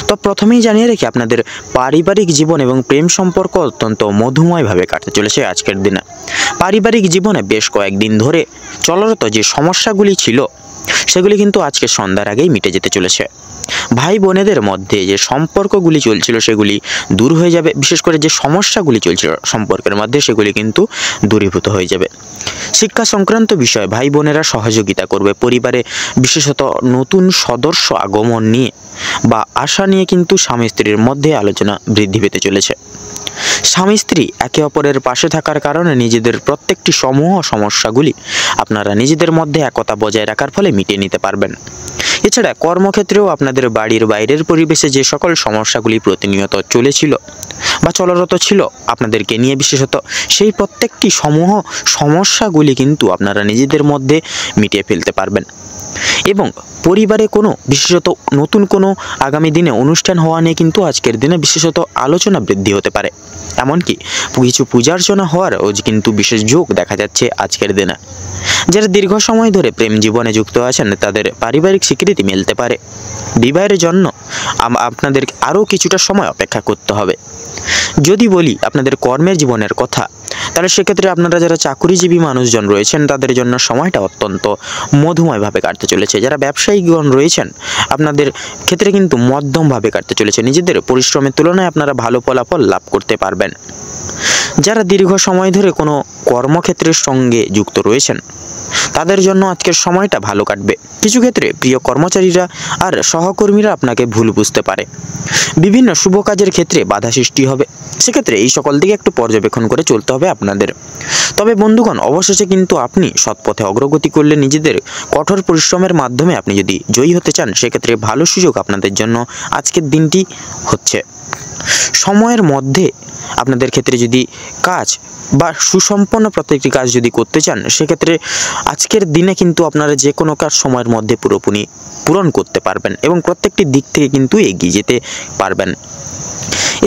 তো প্রথমেই জানিয়ে রেখে আপনাদের পারিবারিক জীবন এবং প্রেম সম্পর্ক অত্যন্ত মধুময়ভাবে কাটতে চলেছে আজকের দিনে। পারিবারিক জীবনে বেশ কয়েকদিন ধরে চলরত যে সমস্যাগুলি ছিল সেগুলি কিন্তু আজকে সন্ধ্যার আগেই মিটে যেতে চলেছে। ভাই বোনেদের মধ্যে যে সম্পর্কগুলি চলছিল সেগুলি দূর হয়ে যাবে, বিশেষ করে যে সমস্যাগুলি চলছিল সম্পর্কের মধ্যে সেগুলি কিন্তু দূরীভূত হয়ে যাবে। শিক্ষা সংক্রান্ত বিষয়ে ভাই বোনেরা সহযোগিতা করবে। পরিবারে বিশেষত নতুন সদস্য আগমন নিয়ে বা আশা নিয়ে কিন্তু স্বামী স্ত্রীর মধ্যে আলোচনা বৃদ্ধি পেতে চলেছে। স্বামী স্ত্রী একে অপরের পাশে থাকার কারণে নিজেদের প্রত্যেকটি সমূহ সমস্যাগুলি আপনারা নিজেদের মধ্যে একতা বজায় রাখার ফলে মিটিয়ে নিতে পারবেন। এছাড়া কর্মক্ষেত্রেও আপনাদের বাড়ির বাইরের পরিবেশে যে সকল সমস্যাগুলি প্রতিনিয়ত চলেছিল বা চলরত ছিল আপনাদেরকে নিয়ে বিশেষত, সেই প্রত্যেকটি সমূহ সমস্যাগুলি কিন্তু আপনারা নিজেদের মধ্যে মিটিয়ে ফেলতে পারবেন। এবং পরিবারে কোনো বিশেষত নতুন কোনো আগামী দিনে অনুষ্ঠান হওয়া নিয়ে কিন্তু আজকের দিনে বিশেষত আলোচনা বৃদ্ধি হতে পারে। এমনকি কিছু পূজার্চনা হওয়ারও কিন্তু বিশেষ যোগ দেখা যাচ্ছে আজকের দিনে। যারা দীর্ঘ সময় ধরে প্রেম জীবনে যুক্ত আছেন তাদের পারিবারিক স্বীকৃতি মিলতে পারে। বিবাহের জন্য আপনাদের আরও কিছুটা সময় অপেক্ষা করতে হবে। যদি বলি আপনাদের কর্মের জীবনের কথা, তাহলে সেক্ষেত্রে আপনারা যারা চাকুরিজীবী মানুষজন রয়েছেন তাদের জন্য সময়টা অত্যন্ত মধুময়ভাবে কাটতে চলেছে। যারা ব্যবসায়িকগণ রয়েছেন আপনাদের ক্ষেত্রে কিন্তু মধ্যমভাবে কাটতে চলেছে। নিজেদের পরিশ্রমের তুলনায় আপনারা ভালো ফলাফল লাভ করতে পারবেন। যারা দীর্ঘ সময় ধরে কোনো কর্মক্ষেত্রের সঙ্গে যুক্ত রয়েছেন তাদের জন্য আজকের সময়টা ভালো কাটবে। কিছু ক্ষেত্রে প্রিয় কর্মচারীরা আর সহকর্মীরা আপনাকে ভুল বুঝতে পারে। বিভিন্ন শুভ কাজের ক্ষেত্রে বাধা সৃষ্টি হবে। সেক্ষেত্রে এই সকল দিকে একটু পর্যবেক্ষণ করে চলতে হবে আপনাদের। তবে বন্ধুগণ, অবশেষে কিন্তু আপনি সৎপথে অগ্রগতি করলে নিজেদের কঠোর পরিশ্রমের মাধ্যমে আপনি যদি জয়ী হতে চান সেক্ষেত্রে ভালো সুযোগ আপনাদের জন্য আজকের দিনটি হচ্ছে। সময়ের মধ্যে আপনাদের ক্ষেত্রে যদি কাজ বা সুসম্পন্ন প্রত্যেকটি কাজ যদি করতে চান, সেক্ষেত্রে আজকের দিনে কিন্তু আপনারা যে কোনো কাজ সময়ের মধ্যে পুরোপুরি পূরণ করতে পারবেন এবং প্রত্যেকটি দিক থেকে কিন্তু এগিয়ে যেতে পারবেন।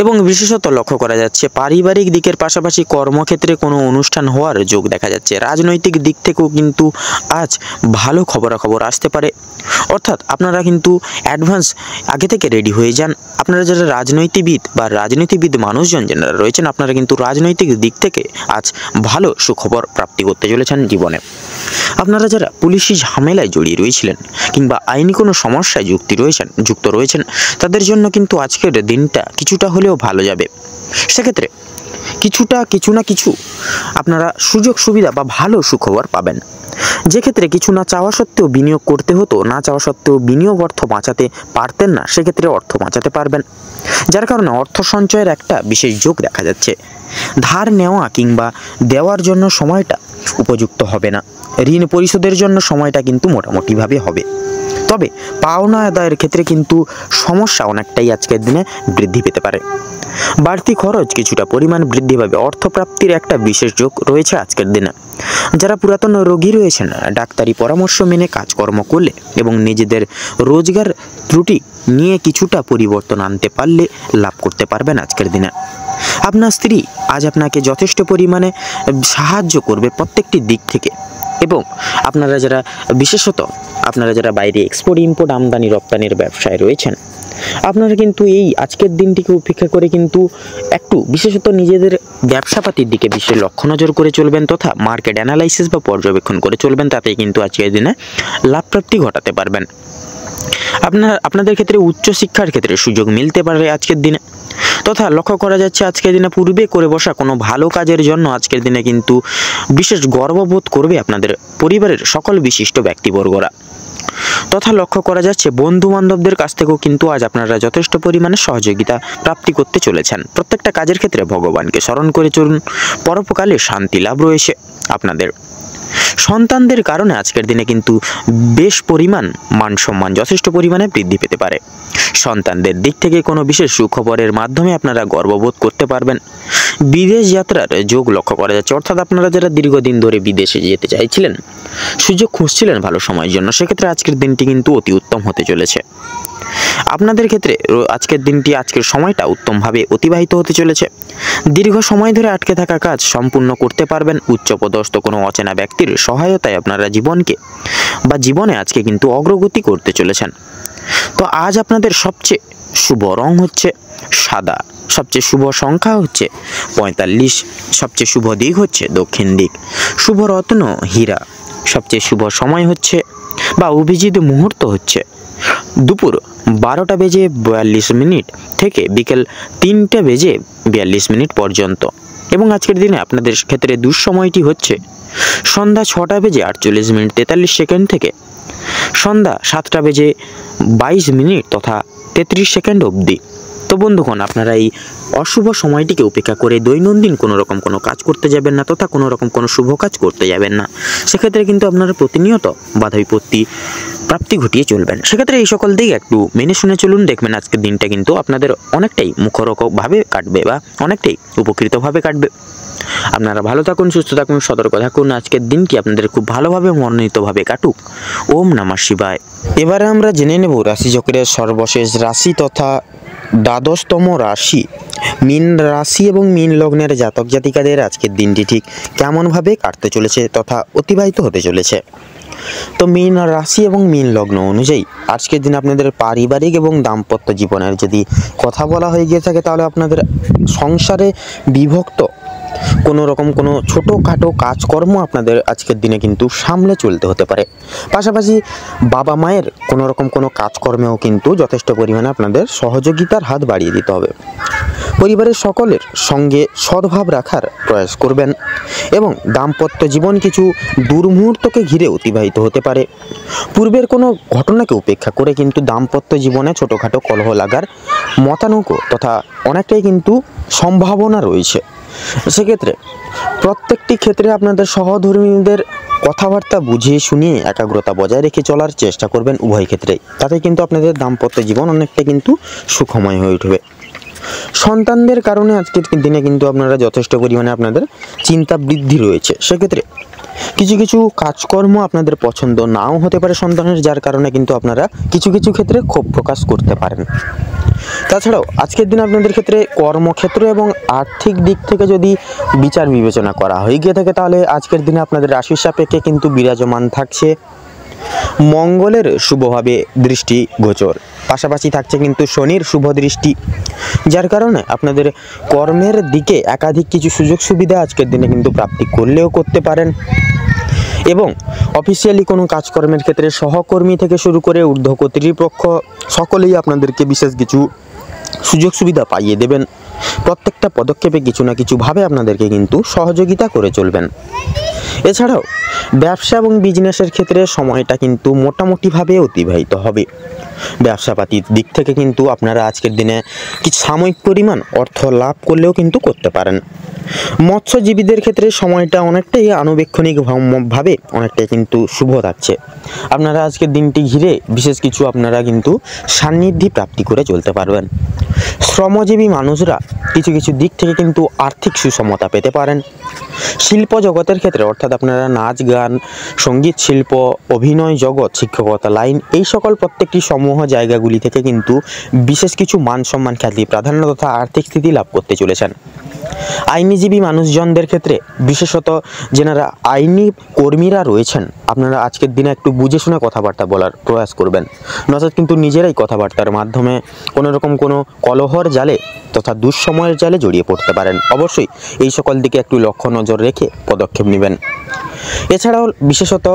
এবং বিশেষত লক্ষ্য করা যাচ্ছে পারিবারিক দিকের পাশাপাশি কর্মক্ষেত্রে কোনো অনুষ্ঠান হওয়ার যোগ দেখা যাচ্ছে। রাজনৈতিক দিক থেকেও কিন্তু আজ ভালো খবরাখবর আসতে পারে, অর্থাৎ আপনারা কিন্তু অ্যাডভান্স আগে থেকে রেডি হয়ে যান। আপনারা যারা রাজনীতিবিদ মানুষজন যারা রয়েছেন, আপনারা কিন্তু রাজনৈতিক দিক থেকে আজ ভালো সুখবর প্রাপ্তি করতে চলেছেন জীবনে। আপনারা যারা পুলিশি ঝামেলায় জড়িয়ে রয়েছিলেন কিংবা আইনি কোনো সমস্যায় যুক্ত রয়েছেন, তাদের জন্য কিন্তু আজকের দিনটা কিছুটা হলেও ভালো যাবে। সেক্ষেত্রে কিছু না কিছু আপনারা সুযোগ সুবিধা বা ভালো সুখবর পাবেন। যে ক্ষেত্রে কিছু না চাওয়া সত্ত্বেও বিনিয়োগ করতে হতো, না চাওয়া সত্ত্বেও বিনিয়োগ অর্থ বাঁচাতে পারতেন না, সেক্ষেত্রে অর্থ বাঁচাতে পারবেন, যার কারণে অর্থ সঞ্চয়ের একটা বিশেষ যোগ দেখা যাচ্ছে। ধার নেওয়া কিংবা দেওয়ার জন্য সময়টা উপযুক্ত হবে না। ঋণ পরিশোধের জন্য সময়টা কিন্তু মোটামুটিভাবে হবে, তবে পাওনা আদায়ের ক্ষেত্রে কিন্তু সমস্যা অনেকটাই আজকের দিনে বৃদ্ধি পেতে পারে। বাড়তি খরচ কিছুটা পরিমাণ বৃদ্ধি পাবে। অর্থপ্রাপ্তির একটা বিশেষ যোগ রয়েছে আজকের দিনে। যারা পুরাতন রোগী রয়েছেন, ডাক্তারি পরামর্শ মেনে কাজকর্ম করলে এবং নিজেদের রোজগার ত্রুটি নিয়ে কিছুটা পরিবর্তন আনতে পারলে লাভ করতে পারবেন আজকের দিনে। আপনার স্ত্রী আজ আপনাকে যথেষ্ট পরিমাণে সাহায্য করবে প্রত্যেকটি দিক থেকে। এবং আপনারা যারা বাইরে এক্সপোর্ট ইম্পোর্ট আমদানি রপ্তানির ব্যবসায় রয়েছেন, আপনারা কিন্তু এই আজকের দিনটিকে উপেক্ষা করে কিন্তু একটু বিশেষত নিজেদের ব্যবসাপাতির দিকে বিশেষ লক্ষ্য নজর করে চলবেন তথা মার্কেট অ্যানালাইসিস বা পর্যবেক্ষণ করে চলবেন, তাতেই কিন্তু আজকের দিনে লাভপ্রাপ্তি ঘটাতে পারবেন। আপনাদের ক্ষেত্রে উচ্চশিক্ষার ক্ষেত্রে সুযোগ মিলতে পারে আজকের দিনে, তথা লক্ষ্য করা যাচ্ছে আজকের দিনে পূর্বে করে বসা কোনো ভালো কাজের জন্য আজকের দিনে কিন্তু বিশেষ গর্ববোধ করবে আপনাদের পরিবারের সকল বিশিষ্ট ব্যক্তিবর্গরা। তথা লক্ষ্য করা যাচ্ছে বন্ধু বান্ধবদের কাছ থেকেও কিন্তু আজ আপনারা যথেষ্ট পরিমাণে সহযোগিতা প্রাপ্তি করতে চলেছেন। প্রত্যেকটা কাজের ক্ষেত্রে ভগবানকে স্মরণ করে চলুন, পরোপকালে শান্তি লাভ রয়েছে আপনাদের। সন্তানদের কারণে আজকের দিনে কিন্তু বেশ পরিমাণ মান সম্মান যথেষ্ট পরিমাণে বৃদ্ধি পেতে পারে। সন্তানদের দিক থেকে কোনো বিশেষ সুখবরের মাধ্যমে আপনারা গর্ববোধ করতে পারবেন। বিদেশ যাত্রার যোগ লক্ষ্য করা যাচ্ছে, অর্থাৎ আপনারা যারা দীর্ঘদিন ধরে বিদেশে যেতে চাইছিলেন, সুযোগ খুঁজছিলেন ভালো সময়ের জন্য, সেক্ষেত্রে আজকের দিনটি কিন্তু অতি উত্তম হতে চলেছে। আপনাদের ক্ষেত্রে আজকের সময়টা উত্তমভাবে অতিবাহিত হতে চলেছে। দীর্ঘ সময় ধরে আটকে থাকা কাজ সম্পূর্ণ করতে পারবেন। উচ্চপদস্থ কোনো অচেনা ব্যক্তির সহায়তায় আপনারা জীবনে আজকে কিন্তু অগ্রগতি করতে চলেছেন। তো আজ আপনাদের সবচেয়ে শুভ রং হচ্ছে সাদা, সবচেয়ে শুভ সংখ্যা হচ্ছে 45, সবচেয়ে শুভ দিক হচ্ছে দক্ষিণ দিক, শুভ রত্ন হীরা, সবচেয়ে শুভ সময় হচ্ছে বা অভিজিৎ মুহূর্ত হচ্ছে দুপুর 12:42 থেকে বিকেল 3:42 পর্যন্ত। এবং আজকের দিনে আপনাদের ক্ষেত্রে দুঃসময়টি হচ্ছে সন্ধ্যা 6:48 থেকে সন্ধ্যা 7:22 তথা 33 অবধি। তো বন্ধুগণ, আপনারা এই অশুভ সময়টিকে উপেক্ষা করে দৈনন্দিন কোনো কাজ করতে যাবেন না তথা কোনো শুভ কাজ করতে যাবেন না। সেক্ষেত্রে কিন্তু আপনারা প্রতিনিয়ত বাধা বিপত্তি প্রাপ্তি ঘটিয়ে চলবেন। সেক্ষেত্রে এই সকল দিক একটু মেনে শুনে চলুন, দেখবেন আজকের দিনটা কিন্তু আপনাদের অনেকটাই মুখরোচকভাবে কাটবে বা অনেকটাই উপকৃতভাবে কাটবে। আপনারা ভালো থাকুন, সুস্থ থাকুন, সতর্ক থাকুন। আজকের দিনটি আপনাদের খুব ভালোভাবে মনোনীতভাবে কাটুক। ওম নমঃ শিবায়। এবারে আমরা জেনে নেব রাশিচক্রের সর্বশেষ রাশি তথা দ্বাদশতম রাশি মীন রাশি এবং মীন লগ্নের জাতক জাতিকাদের আজকের দিনটি ঠিক কেমনভাবে কাটতে চলেছে তথা অতিবাহিত হতে চলেছে। তো মীন রাশি এবং মীন লগ্ন অনুযায়ী আজকের দিন আপনাদের পারিবারিক এবং দাম্পত্য জীবনের যদি কথা বলা হয়ে গিয়ে থাকে, তাহলে আপনাদের সংসারে বিভক্ত কোনো ছোটোখাটো কাজকর্ম আপনাদের আজকের দিনে কিন্তু সামলে চলতে হতে পারে। পাশাপাশি বাবা মায়ের কোনো কাজকর্মেও কিন্তু যথেষ্ট পরিমাণে আপনাদের সহযোগিতার হাত বাড়িয়ে দিতে হবে। পরিবারের সকলের সঙ্গে সদ্ভাব রাখার প্রয়াস করবেন এবং দাম্পত্য জীবন কিছু দুর্মুহূর্তকে ঘিরে অতিবাহিত হতে পারে। পূর্বের কোনো ঘটনাকে উপেক্ষা করে কিন্তু দাম্পত্য জীবনে ছোটোখাটো কলহ লাগার মতানৈক্য তথা অনেকটাই কিন্তু সম্ভাবনা রয়েছে। সেক্ষেত্রে প্রত্যেকটি ক্ষেত্রে আপনাদের সহধর্মীদের কথাবার্তা বুঝিয়ে শুনিয়ে একাগ্রতা বজায় রেখে চলার চেষ্টা করবেন উভয় ক্ষেত্রেই। তাতে কিন্তু আপনাদের দাম্পত্য জীবন অনেকটা কিন্তু সুখময় হয়ে উঠবে। সন্তানদের কারণে আজকের দিনে কিন্তু আপনারা যথেষ্ট পরিমাণে আপনাদের চিন্তা বৃদ্ধি রয়েছে। সেক্ষেত্রে কিছু কিছু কাজকর্ম আপনাদের পছন্দ নাও হতে পারে সন্তানের, যার কারণে কিন্তু আপনারা কিছু কিছু ক্ষেত্রে ক্ষোভ প্রকাশ করতে পারেন। তাছাড়াও আজকের দিন আপনাদের ক্ষেত্রে কর্মক্ষেত্র এবং আর্থিক দিক থেকে যদি বিচার বিবেচনা করা হয়ে গিয়ে থাকে, তাহলে আজকের দিনে আপনাদের রাশির সাপেক্ষে কিন্তু বিরাজমান থাকছে মঙ্গলের শুভভাবে দৃষ্টি গোচর, পাশাপাশি থাকছে কিন্তু শনির শুভ দৃষ্টি, যার কারণে আপনাদের কর্মের দিকে একাধিক কিছু সুযোগ সুবিধা আজকের দিনে কিন্তু প্রাপ্তি করলেও করতে পারেন। এবং অফিসিয়ালি কোনো কাজকর্মের ক্ষেত্রে সহকর্মী থেকে শুরু করে ঊর্ধ্ব কর্তৃপক্ষ সকলেই আপনাদেরকে বিশেষ কিছু সুযোগ সুবিধা পাইয়ে দেবেন। প্রত্যেকটা পদক্ষেপে কিছু না কিছুভাবে আপনাদেরকে কিন্তু সহযোগিতা করে চলবেন। এছাড়াও ব্যবসা এবং বিজনেসের ক্ষেত্রে সময়টা কিন্তু মোটামুটিভাবে অতিবাহিত হবে। ব্যবসাপাতির দিক থেকে কিন্তু আপনারা আজকের দিনে কিছু সাময়িক পরিমাণ অর্থ লাভ করলেও কিন্তু করতে পারেন। মৎস্যজীবীদের ক্ষেত্রে সময়টা অনেকটাই আনুবেক্ষণিকভাবে অনেকটাই কিন্তু শুভ থাকছে। আপনারা আজকের দিনটি ঘিরে বিশেষ কিছু আপনারা কিন্তু সান্নিধ্যি প্রাপ্তি করে চলতে পারবেন। শ্রমজীবী মানুষরা কিছু কিছু দিক থেকে কিন্তু আর্থিক সুসমতা পেতে পারেন। শিল্প জগতের ক্ষেত্রে অর্থাৎ আপনারা নাচ গান, সঙ্গীত শিল্প, অভিনয় জগৎ, শিক্ষকতা লাইন, এই সকল প্রত্যেকটি সমূহ জায়গাগুলি থেকে কিন্তু বিশেষ কিছু মান সম্মান, খ্যাতি, প্রাধান্য তথা আর্থিক স্থিতি লাভ করতে চলেছেন। আইনজীবী মানুষজনদের ক্ষেত্রে বিশেষত যেনারা আইনি কর্মীরা রয়েছেন, আপনারা আজকের দিনে একটু বুঝে শুনে কথাবার্তা বলার প্রয়াস করবেন, নচেত কিন্তু নিজেরাই কথাবার্তার মাধ্যমে কোনো রকম কোনো কলহর জালে তথা দুঃসময়ের জালে জড়িয়ে পড়তে পারেন। অবশ্যই এই সকল দিকে একটু লক্ষ্য নজর রেখে পদক্ষেপ নেবেন। এছাড়াও বিশেষত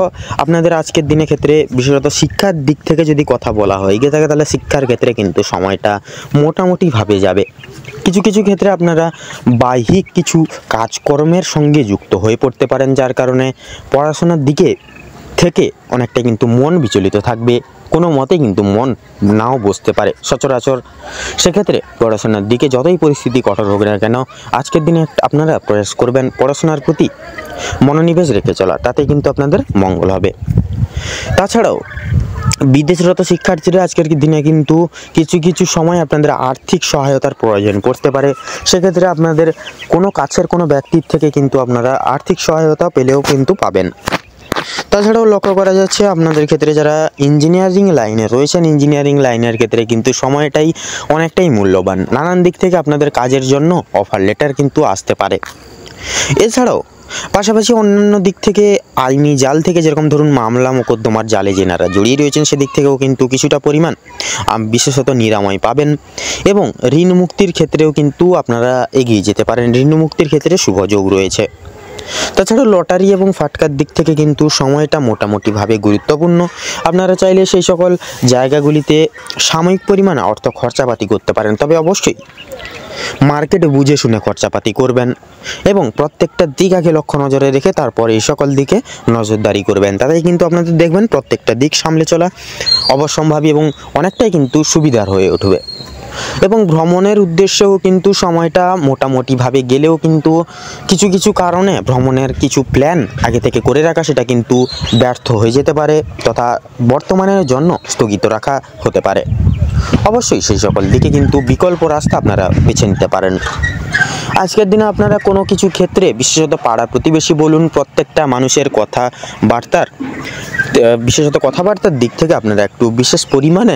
আপনাদের আজকের দিনের ক্ষেত্রে বিশেষত শিক্ষার দিক থেকে যদি কথা বলা হয় গিয়ে থাকে, তাহলে শিক্ষার ক্ষেত্রে কিন্তু সময়টা মোটামুটিভাবে যাবে। কিছু কিছু ক্ষেত্রে আপনারা বাহ্যিক কিছু কাজকর্মের সঙ্গে যুক্ত হয়ে পড়তে পারেন, যার কারণে পড়াশোনার দিকে থেকে অনেকটা কিন্তু মন বিচলিত থাকবে, কোনো মতে কিন্তু মন নাও বসতে পারে সচরাচর। সেক্ষেত্রে পড়াশোনার দিকে যতই পরিস্থিতি কঠোর হোক না কেন, আজকের দিনে আপনারা প্রয়াস করবেন পড়াশোনার প্রতি মনোনিবেশ রেখে চলা, তাতে কিন্তু আপনাদের মঙ্গল হবে। তাছাড়াও বিদেশরত শিক্ষার্থীরা আজকের দিনে কিন্তু কিছু কিছু সময় আপনাদের আর্থিক সহায়তার প্রয়োজন পড়তে পারে। সেক্ষেত্রে আপনাদের কোনো কাছের কোনো ব্যক্তির থেকে কিন্তু আপনারা আর্থিক সহায়তা পেলেও কিন্তু পাবেন। তাছাড়াও লক্ষ্য করা যাচ্ছে আপনাদের ক্ষেত্রে যারা ইঞ্জিনিয়ারিং লাইনে রয়েছেন, ইঞ্জিনিয়ারিং লাইনের ক্ষেত্রে কিন্তু সময়টাই অনেকটাই মূল্যবান। নানান দিক থেকে আপনাদের কাজের জন্য অফার লেটার কিন্তু আসতে পারে। এছাড়াও পাশাপাশি অন্যান্য দিক থেকে আইনি জাল থেকে, যেরকম ধরুন মামলা মোকদ্দমার জালে যেনারা জড়িয়ে রয়েছেন, সেদিক থেকেও কিন্তু কিছুটা পরিমাণ বিশেষত নিরাময় পাবেন। এবং ঋণ মুক্তির ক্ষেত্রেও কিন্তু আপনারা এগিয়ে যেতে পারেন, ঋণ মুক্তির ক্ষেত্রে শুভ যোগ রয়েছে। তাছাড়া লটারি এবং ফাটকার দিক থেকে কিন্তু সময়টা মোটামুটিভাবে গুরুত্বপূর্ণ। আপনারা চাইলে সেই সকল জায়গাগুলিতে সাময়িক পরিমাণে অর্থ খরচাপাতি করতে পারেন, তবে অবশ্যই মার্কেটে বুঝে শুনে খরচাপাতি করবেন এবং প্রত্যেকটা দিক আগে লক্ষ্য নজরে রেখে তারপরে এই সকল দিকে নজরদারি করবেন। তাতেই কিন্তু আপনাদের দেখবেন প্রত্যেকটা দিক সামলে চলা অবশ্যম্ভাবী এবং অনেকটাই কিন্তু সুবিধার হয়ে উঠবে। এবং ভ্রমণের উদ্দেশ্যেও কিন্তু সময়টা মোটামুটিভাবে গেলেও কিন্তু কিছু কিছু কারণে ভ্রমণের কিছু প্ল্যান আগে থেকে করে রাখা সেটা কিন্তু ব্যর্থ হয়ে যেতে পারে তথা বর্তমানের জন্য স্থগিত রাখা হতে পারে। অবশ্যই সেই সকল দিকে কিন্তু বিকল্প রাস্তা আপনারা বেছে নিতে পারেন। আজকের দিনে আপনারা কোনো কিছু ক্ষেত্রে বিশেষত পাড়া প্রতিবেশী বলুন, প্রত্যেকটা মানুষের কথাবার্তার দিক থেকে আপনারা একটু বিশেষ পরিমাণে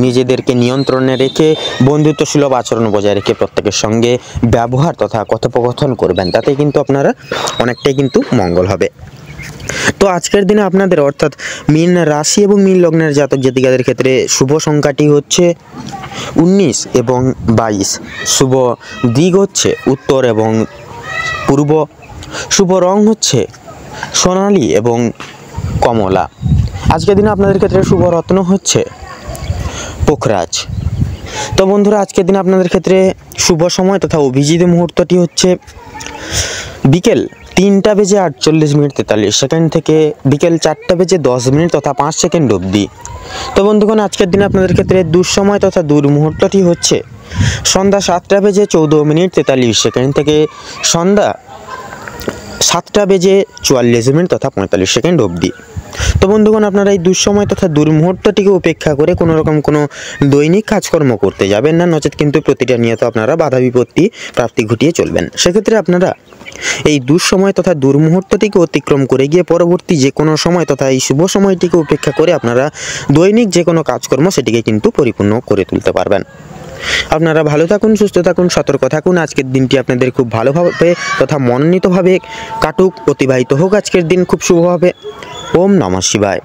নিজেদেরকে নিয়ন্ত্রণে রেখে বন্ধুত্বসুলভ আচরণ বজায় রেখে প্রত্যেকের সঙ্গে ব্যবহার তথা কথোপকথন করবেন, তাতে কিন্তু আপনারা অনেকটাই কিন্তু মঙ্গল হবে। তো আজকের দিনে আপনাদের অর্থাৎ মীন রাশি এবং মীন লগ্নের জাতক জাতিকাদের ক্ষেত্রে শুভ সংখ্যাটি হচ্ছে 19 এবং 22। শুভ দিক হচ্ছে উত্তর এবং পূর্ব। শুভ রং হচ্ছে সোনালী এবং কমলা। আজকের দিনে আপনাদের ক্ষেত্রে শুভ রত্ন হচ্ছে পোখরাজ। তো বন্ধুরা, আজকের দিনে আপনাদের ক্ষেত্রে শুভ সময় তথা অভিজিৎ মুহূর্তটি হচ্ছে বিকেল 3:48:43 থেকে বিকেল 4:10 তথা 5 সেকেন্ড অবধি। তো বন্ধুগণ, আজকের দিনে আপনাদের ক্ষেত্রে দুঃসময় তথা দুর্মুহূর্তটি হচ্ছে সন্ধ্যা 7:14:43 থেকে সন্ধ্যা 7:44 তথা 45 সেকেন্ড অবধি। তো বন্ধুগণ, আপনারা এই দুঃসময় তথা দুর্মুহূর্তটিকে উপেক্ষা করে কোনো রকম কোনো দৈনিক কাজকর্ম করতে যাবেন না, নচেত কিন্তু প্রতিটা নিয়ত আপনারা বাধা বিপত্তি প্রাপ্তি ঘটিয়ে চলবেন। সেক্ষেত্রে আপনারা এই দুঃসময় তথা দুর্মুহূর্তটিকে অতিক্রম করে গিয়ে পরবর্তী যে কোনো সময় তথা এই শুভ সময়টিকে উপেক্ষা করে আপনারা দৈনিক যে কোনো কাজকর্ম সেটিকে কিন্তু পরিপূর্ণ করে তুলতে পারবেন। আপনারা ভালো থাকুন, সুস্থ থাকুন, সতর্ক থাকুন। আজকের দিনটি আপনাদের খুব ভালোভাবে তথা মনোনীতভাবে কাটুক, অতিবাহিত হোক আজকের দিন খুব শুভভাবে। ওম নমঃ শিবায়।